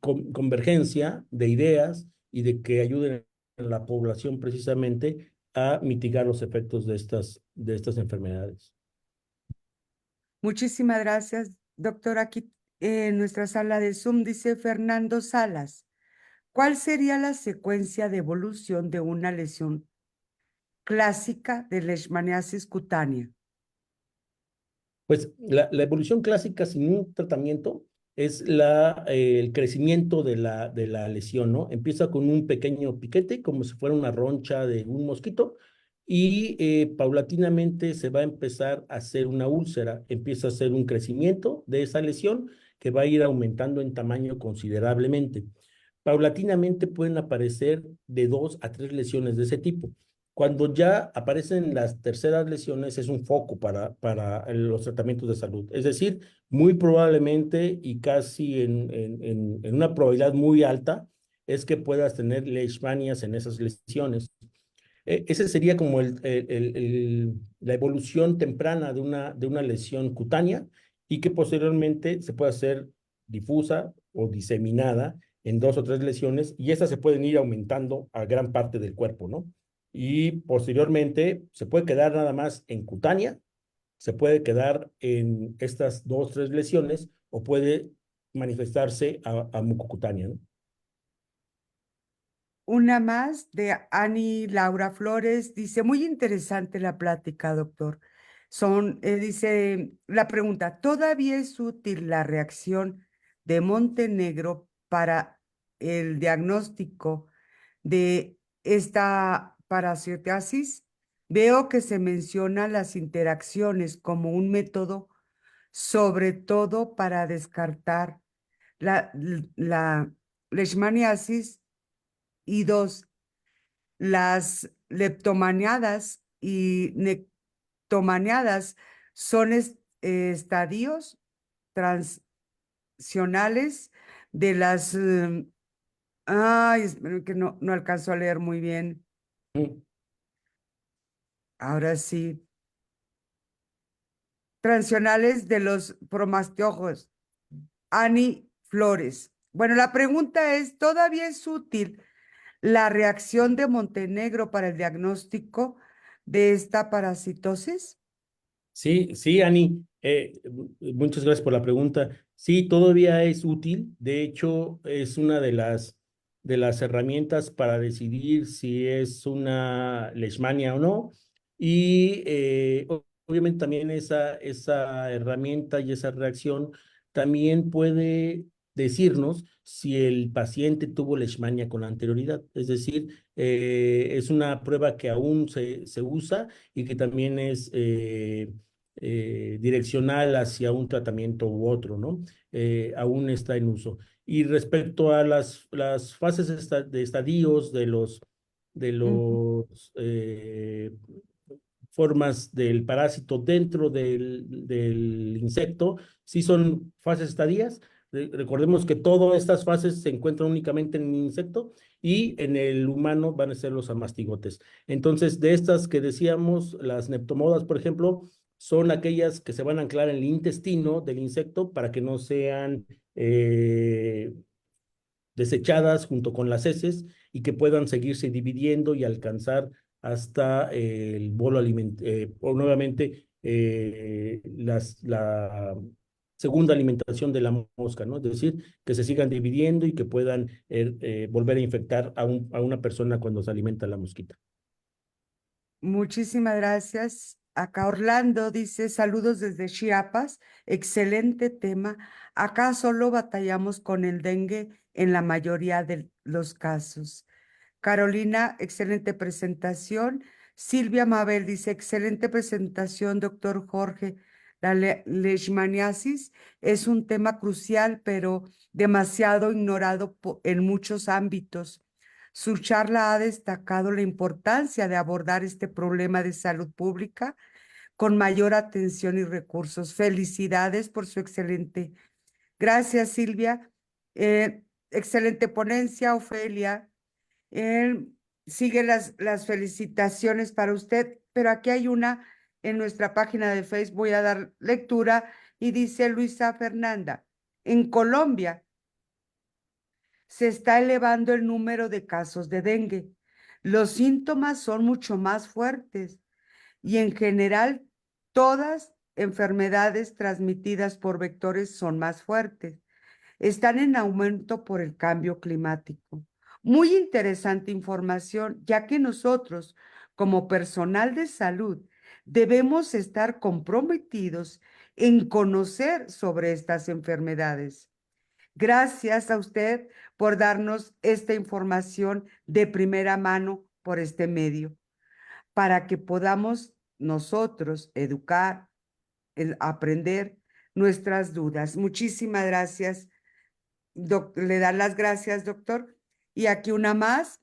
B: convergencia de ideas y de que ayuden a la población precisamente a mitigar los efectos de estas enfermedades.
A: Muchísimas gracias, doctor. Aquí en nuestra sala de Zoom dice Fernando Salas. ¿Cuál sería la secuencia de evolución de una lesión clásica de leishmaniasis cutánea?
B: Pues la evolución clásica sin un tratamiento es el crecimiento de la lesión, ¿no? Empieza con un pequeño piquete, como si fuera una roncha de un mosquito, y paulatinamente se va a empezar a hacer una úlcera, empieza a hacer un crecimiento de esa lesión que va a ir aumentando en tamaño considerablemente. Paulatinamente pueden aparecer de 2 a 3 lesiones de ese tipo. Cuando ya aparecen las terceras lesiones, es un foco para los tratamientos de salud. Es decir, muy probablemente y casi en una probabilidad muy alta, es que puedas tener leishmanias en esas lesiones. Ese sería como la evolución temprana de una lesión cutánea y que posteriormente se puede hacer difusa o diseminada en 2 o 3 lesiones y esas se pueden ir aumentando a gran parte del cuerpo, ¿no? Y posteriormente se puede quedar nada más en cutánea, se puede quedar en estas 2 o 3 lesiones o puede manifestarse a mucocutánea, ¿no?
A: Una más de Ani Laura Flores. Dice, muy interesante la plática, doctor. Dice la pregunta, ¿todavía es útil la reacción de Montenegro para el diagnóstico de esta parasitosis? Veo que se menciona las interacciones como un método, sobre todo para descartar la leishmaniasis y dos, las leptomaniadas y nectomaniadas son estadios transicionales de las... ay, espero que no alcanzo a leer muy bien.
B: Mm.
A: Ahora sí. Transicionales de los promastiojos. Ani Flores. Bueno, la pregunta es, ¿todavía es útil la reacción de Montenegro para el diagnóstico de esta parasitosis?
B: Sí, sí, Ani, muchas gracias por la pregunta. Sí, todavía es útil. De hecho, es una de las herramientas para decidir si es una leishmania o no. Y obviamente también esa herramienta y esa reacción también puede decirnos si el paciente tuvo leishmania con anterioridad. Es decir, es una prueba que aún se usa y que también es direccional hacia un tratamiento u otro, ¿no? Aún está en uso. Y respecto a las fases de estadios de
A: Ujú.
B: los formas del parásito dentro del insecto, sí son fases estadías. Recordemos que todas estas fases se encuentran únicamente en el insecto y en el humano van a ser los amastigotes. Entonces, de estas que decíamos, las neptomodas, por ejemplo, son aquellas que se van a anclar en el intestino del insecto para que no sean desechadas junto con las heces y que puedan seguirse dividiendo y alcanzar hasta el bolo alimentario, o nuevamente la segunda alimentación de la mosca, ¿no? Es decir, que se sigan dividiendo y que puedan volver a infectar a una persona cuando se alimenta la mosquita.
A: Muchísimas gracias. Acá Orlando dice, saludos desde Chiapas, excelente tema. Acá solo batallamos con el dengue en la mayoría de los casos. Carolina, excelente presentación. Silvia Mabel dice, excelente presentación, doctor Jorge. La leishmaniasis es un tema crucial, pero demasiado ignorado en muchos ámbitos. Su charla ha destacado la importancia de abordar este problema de salud pública con mayor atención y recursos. Felicidades por su excelente. Gracias, Silvia. Excelente ponencia, Ofelia. Eh, Sigue las felicitaciones para usted, pero aquí hay una en nuestra página de Facebook, voy a dar lectura y dice Luisa Fernanda, en Colombia se está elevando el número de casos de dengue. Los síntomas son mucho más fuertes y en general todas enfermedades transmitidas por vectores son más fuertes. Están en aumento por el cambio climático. Muy interesante información, ya que nosotros, como personal de salud, debemos estar comprometidos en conocer sobre estas enfermedades. Gracias a usted por darnos esta información de primera mano por este medio. para que podamos nosotros educar, aprender nuestras dudas. Muchísimas gracias. Le dan las gracias, doctor. Y aquí una más.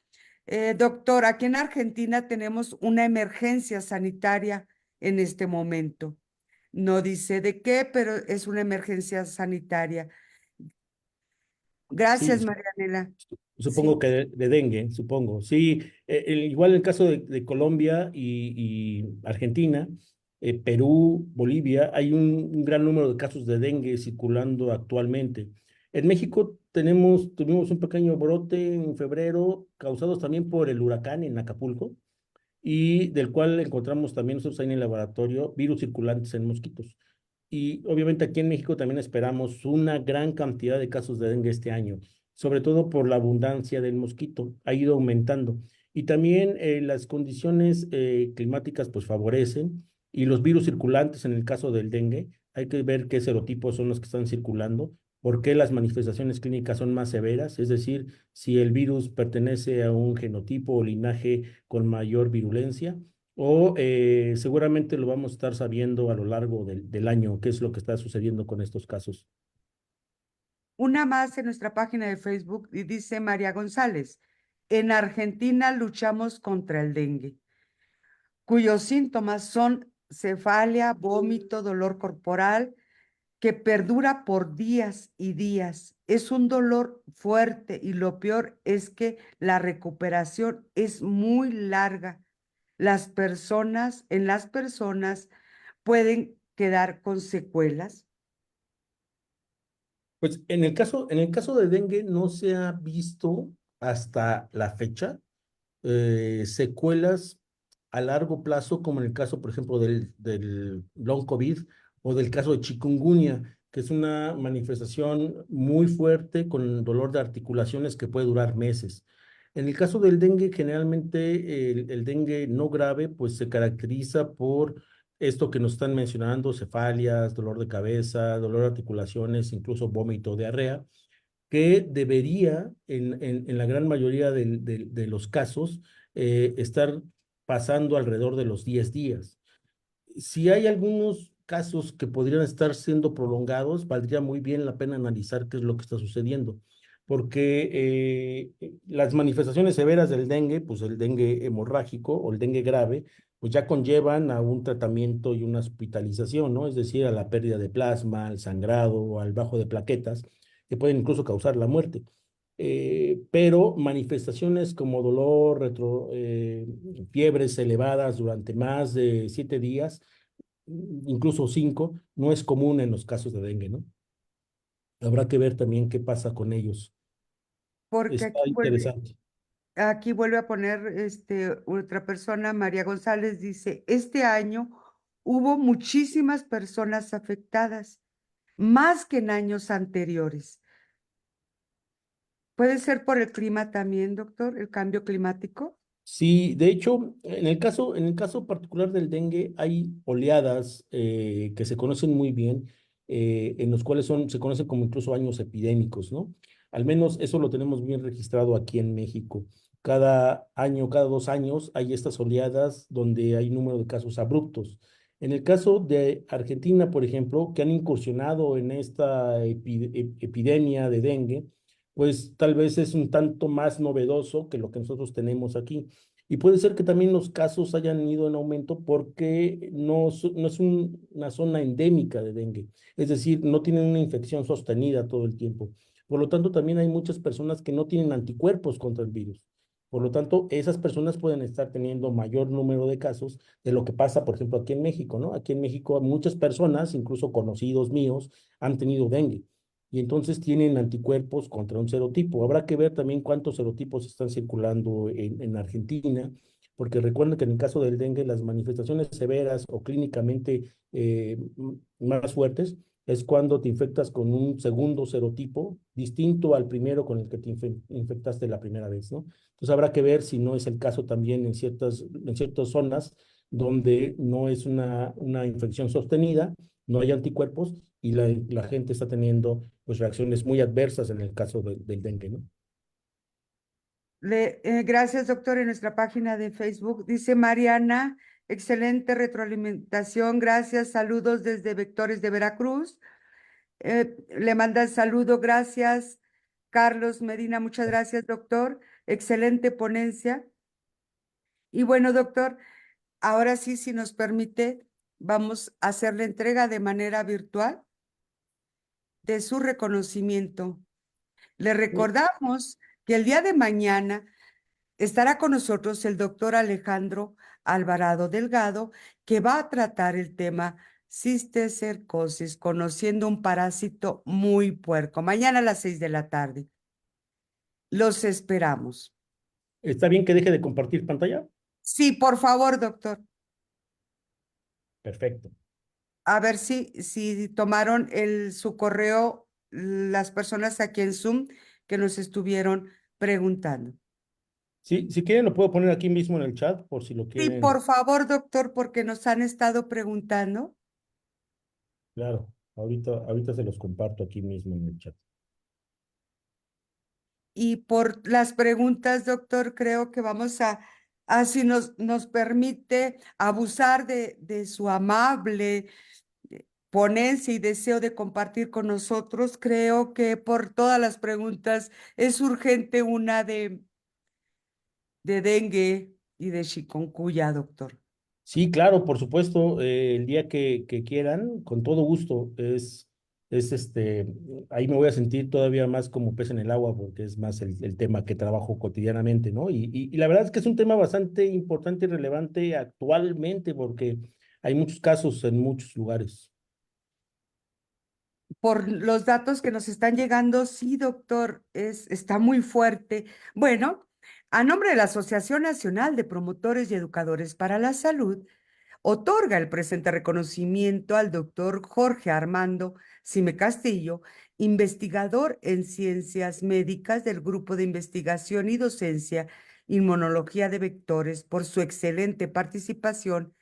A: Doctor, aquí en Argentina tenemos una emergencia sanitaria en este momento. No dice de qué, pero es una emergencia sanitaria.
B: Sí,
A: Gracias, Marianela.
B: supongo
A: Sí.
B: que de dengue, supongo. Sí, igual en el caso de Colombia y Argentina, Perú, Bolivia, hay un gran número de casos de dengue circulando actualmente. En México tuvimos un pequeño brote en febrero, causados también por el huracán en Acapulco, y del cual encontramos también nosotros ahí en el laboratorio virus circulantes en mosquitos. Y obviamente aquí en México también esperamos una gran cantidad de casos de dengue este año, sobre todo por la abundancia del mosquito, ha ido aumentando. Y también las condiciones climáticas pues favorecen y los virus circulantes en el caso del dengue, hay que ver qué serotipos son los que están circulando, por qué las manifestaciones clínicas son más severas, es decir, si el virus pertenece a un genotipo o linaje con mayor virulencia o seguramente lo vamos a estar sabiendo a lo largo del año, qué es lo que está sucediendo con estos casos.
A: Una más en nuestra página de Facebook y dice María González, en Argentina luchamos contra el dengue, cuyos síntomas son cefalia, vómito, dolor corporal, que perdura por días y días. Es un dolor fuerte y lo peor es que la recuperación es muy larga. En las personas pueden quedar con secuelas.
B: Pues en el caso de dengue no se ha visto hasta la fecha secuelas a largo plazo, como en el caso, por ejemplo, del long COVID o del caso de chikungunya, que es una manifestación muy fuerte con dolor de articulaciones que puede durar meses. En el caso del dengue, generalmente el dengue no grave, pues se caracteriza por esto que nos están mencionando, cefalias, dolor de cabeza, dolor de articulaciones, incluso vómito, diarrea que debería, en la gran mayoría de los casos, estar pasando alrededor de los 10 días. Si hay algunos casos que podrían estar siendo prolongados, valdría muy bien la pena analizar qué es lo que está sucediendo, porque las manifestaciones severas del dengue, pues el dengue hemorrágico o el dengue grave, pues ya conllevan a un tratamiento y una hospitalización, ¿no? Es decir, a la pérdida de plasma, al sangrado o al bajo de plaquetas, que pueden incluso causar la muerte. Pero manifestaciones como dolor, fiebres elevadas durante más de 7 días, incluso 5, no es común en los casos de dengue, ¿no? Habrá que ver también qué pasa con ellos.
A: Porque
B: Está interesante.
A: aquí vuelve a poner otra persona, María González, dice, este año hubo muchísimas personas afectadas, más que en años anteriores. ¿Puede ser por el clima también, doctor, el cambio climático?
B: Sí, de hecho, en el caso particular del dengue hay oleadas que se conocen muy bien, en los cuales se conocen como incluso años epidémicos, ¿no? Al menos eso lo tenemos bien registrado aquí en México. Cada año, cada 2 años hay estas oleadas donde hay número de casos abruptos. En el caso de Argentina, por ejemplo, que han incursionado en esta epidemia de dengue, pues tal vez es un tanto más novedoso que lo que nosotros tenemos aquí. Y puede ser que también los casos hayan ido en aumento porque no es una zona endémica de dengue, es decir, no tienen una infección sostenida todo el tiempo. Por lo tanto, también hay muchas personas que no tienen anticuerpos contra el virus. Por lo tanto, esas personas pueden estar teniendo mayor número de casos de lo que pasa, por ejemplo, aquí en México, ¿no? Aquí en México muchas personas, incluso conocidos míos, han tenido dengue y entonces tienen anticuerpos contra un serotipo. Habrá que ver también cuántos serotipos están circulando en Argentina, porque recuerden que en el caso del dengue, las manifestaciones severas o clínicamente más fuertes es cuando te infectas con un segundo serotipo distinto al primero con el que te infectaste la primera vez, ¿no? Entonces habrá que ver si no es el caso también en ciertas zonas donde no es una infección sostenida, no hay anticuerpos y la gente está teniendo pues reacciones muy adversas en el caso del dengue, ¿no?
A: Gracias, doctor, en nuestra página de Facebook. Dice Mariana, excelente retroalimentación, gracias, saludos desde Vectores de Veracruz. Le manda el saludo, gracias. Carlos Medina, muchas gracias, doctor. Excelente ponencia. Y bueno, doctor, ahora sí, si nos permite, vamos a hacer la entrega de manera virtual de su reconocimiento. Le recordamos que el día de mañana estará con nosotros el doctor Alejandro Alvarado Delgado, que va a tratar el tema cisticercosis, conociendo un parásito muy puerco. Mañana a las 6 de la tarde. Los esperamos.
B: ¿Está bien que deje de compartir pantalla?
A: Sí, por favor, doctor.
B: Perfecto.
A: A ver si tomaron su correo las personas aquí en Zoom que nos estuvieron preguntando.
B: Sí, si quieren lo puedo poner aquí mismo en el chat por si lo
A: Sí,
B: quieren.
A: por favor, doctor, porque nos han estado preguntando.
B: Claro, ahorita se los comparto aquí mismo en el chat.
A: Y por las preguntas, doctor, creo que vamos si nos permite abusar de su amable ponencia y deseo de compartir con nosotros. Creo que por todas las preguntas es urgente una de dengue y de chikungunya, doctor.
B: Sí, claro, por supuesto, el día que quieran, con todo gusto, ahí me voy a sentir todavía más como pez en el agua, porque es más el tema que trabajo cotidianamente, ¿no? Y la verdad es que es un tema bastante importante y relevante actualmente, porque hay muchos casos en muchos lugares.
A: Por los datos que nos están llegando, sí, doctor, está muy fuerte. Bueno, a nombre de la Asociación Nacional de Promotores y Educadores para la Salud, otorga el presente reconocimiento al doctor Jorge Armando Sime Castillo, investigador en ciencias médicas del Grupo de Investigación y Docencia Inmunología de Vectores, por su excelente participación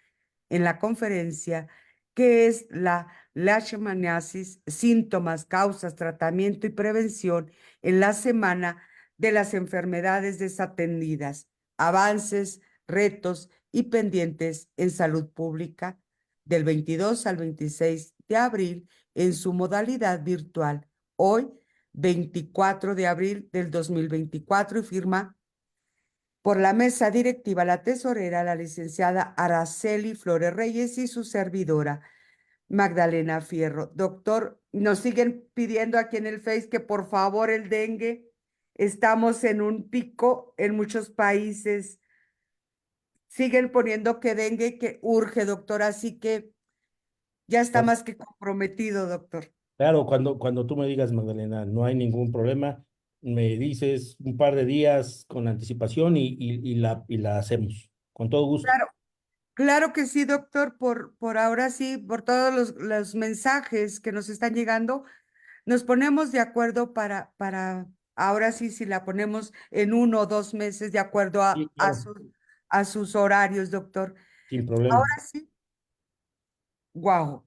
A: en la conferencia que es la leishmaniasis, síntomas, causas, tratamiento y prevención en la Semana de las Enfermedades Desatendidas, avances, retos y pendientes en salud pública del 22 al 26 de abril en su modalidad virtual. Hoy, 24 de abril del 2024, y firma por la mesa directiva, la tesorera, la licenciada Araceli Flores Reyes, y su servidora, Magdalena Fierro. Doctor, nos siguen pidiendo aquí en el Face que por favor el dengue, estamos en un pico en muchos países. Siguen poniendo que dengue, que urge, doctor, así que ya está más que comprometido, doctor.
B: Claro, cuando tú me digas, Magdalena, no hay ningún problema, me dices un par de días con anticipación y la hacemos, con todo gusto.
A: Claro, claro que sí, doctor, por ahora sí, por todos los mensajes que nos están llegando. Nos ponemos de acuerdo para ahora sí, si la ponemos en 1 o 2 meses, de acuerdo
B: Sí,
A: a,
B: claro,
A: a sus horarios, doctor.
B: sin problema.
A: Ahora sí, wow,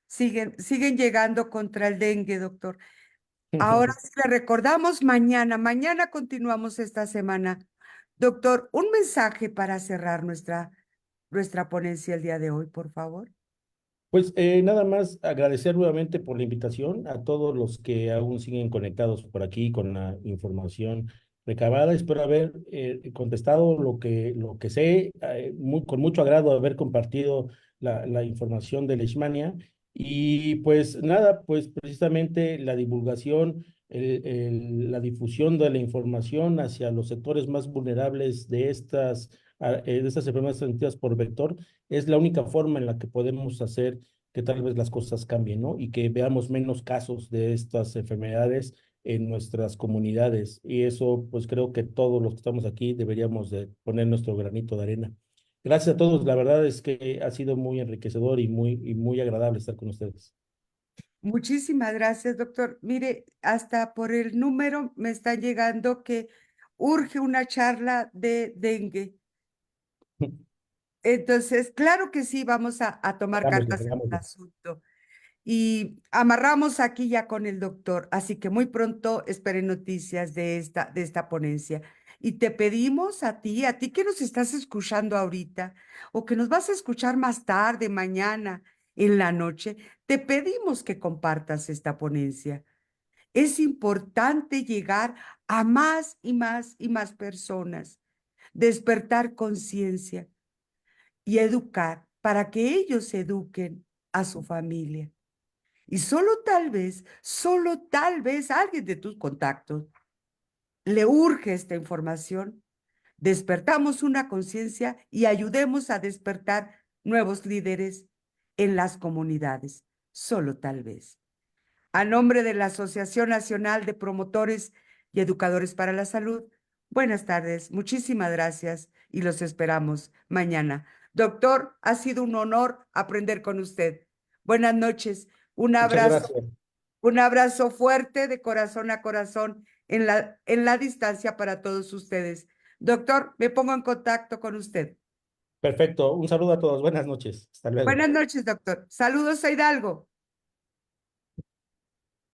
A: siguen llegando contra el dengue, doctor. Ahora sí le recordamos mañana continuamos esta semana. Doctor, un mensaje para cerrar nuestra ponencia el día de hoy, por favor.
B: Pues nada más agradecer nuevamente por la invitación a todos los que aún siguen conectados por aquí con la información recabada. Espero haber contestado lo que sé, con mucho agrado haber compartido la información de Leishmania. Y pues nada, pues precisamente la divulgación, la difusión de la información hacia los sectores más vulnerables de estas enfermedades transmitidas por vector es la única forma en la que podemos hacer que tal vez las cosas cambien, ¿no? Y que veamos menos casos de estas enfermedades en nuestras comunidades. Y eso, pues creo que todos los que estamos aquí deberíamos de poner nuestro granito de arena. Gracias a todos. La verdad es que ha sido muy enriquecedor y muy agradable estar con ustedes.
A: Muchísimas gracias, doctor. Mire, hasta por el número me está llegando que urge una charla de dengue. Entonces, claro que sí, vamos a tomar
B: Hagámoslo,
A: cartas en el
B: hagámoslo.
A: asunto. Y amarramos aquí ya con el doctor, así que muy pronto esperen noticias de esta ponencia. Y te pedimos a ti que nos estás escuchando ahorita o que nos vas a escuchar más tarde, mañana, en la noche, te pedimos que compartas esta ponencia. Es importante llegar a más y más y más personas, despertar conciencia y educar para que ellos eduquen a su familia. Y solo tal vez alguien de tus contactos le urge esta información. Despertamos una conciencia y ayudemos a despertar nuevos líderes en las comunidades, solo tal vez. A nombre de la Asociación Nacional de Promotores y Educadores para la Salud, buenas tardes, muchísimas gracias y los esperamos mañana. Doctor, ha sido un honor aprender con usted. Buenas noches,
B: Muchas gracias.
A: un abrazo fuerte de corazón a corazón en la distancia para todos ustedes. Doctor, me pongo en contacto con usted.
B: Perfecto. Un saludo a todos. Buenas noches. Hasta luego.
A: Buenas noches, doctor. Saludos a Hidalgo.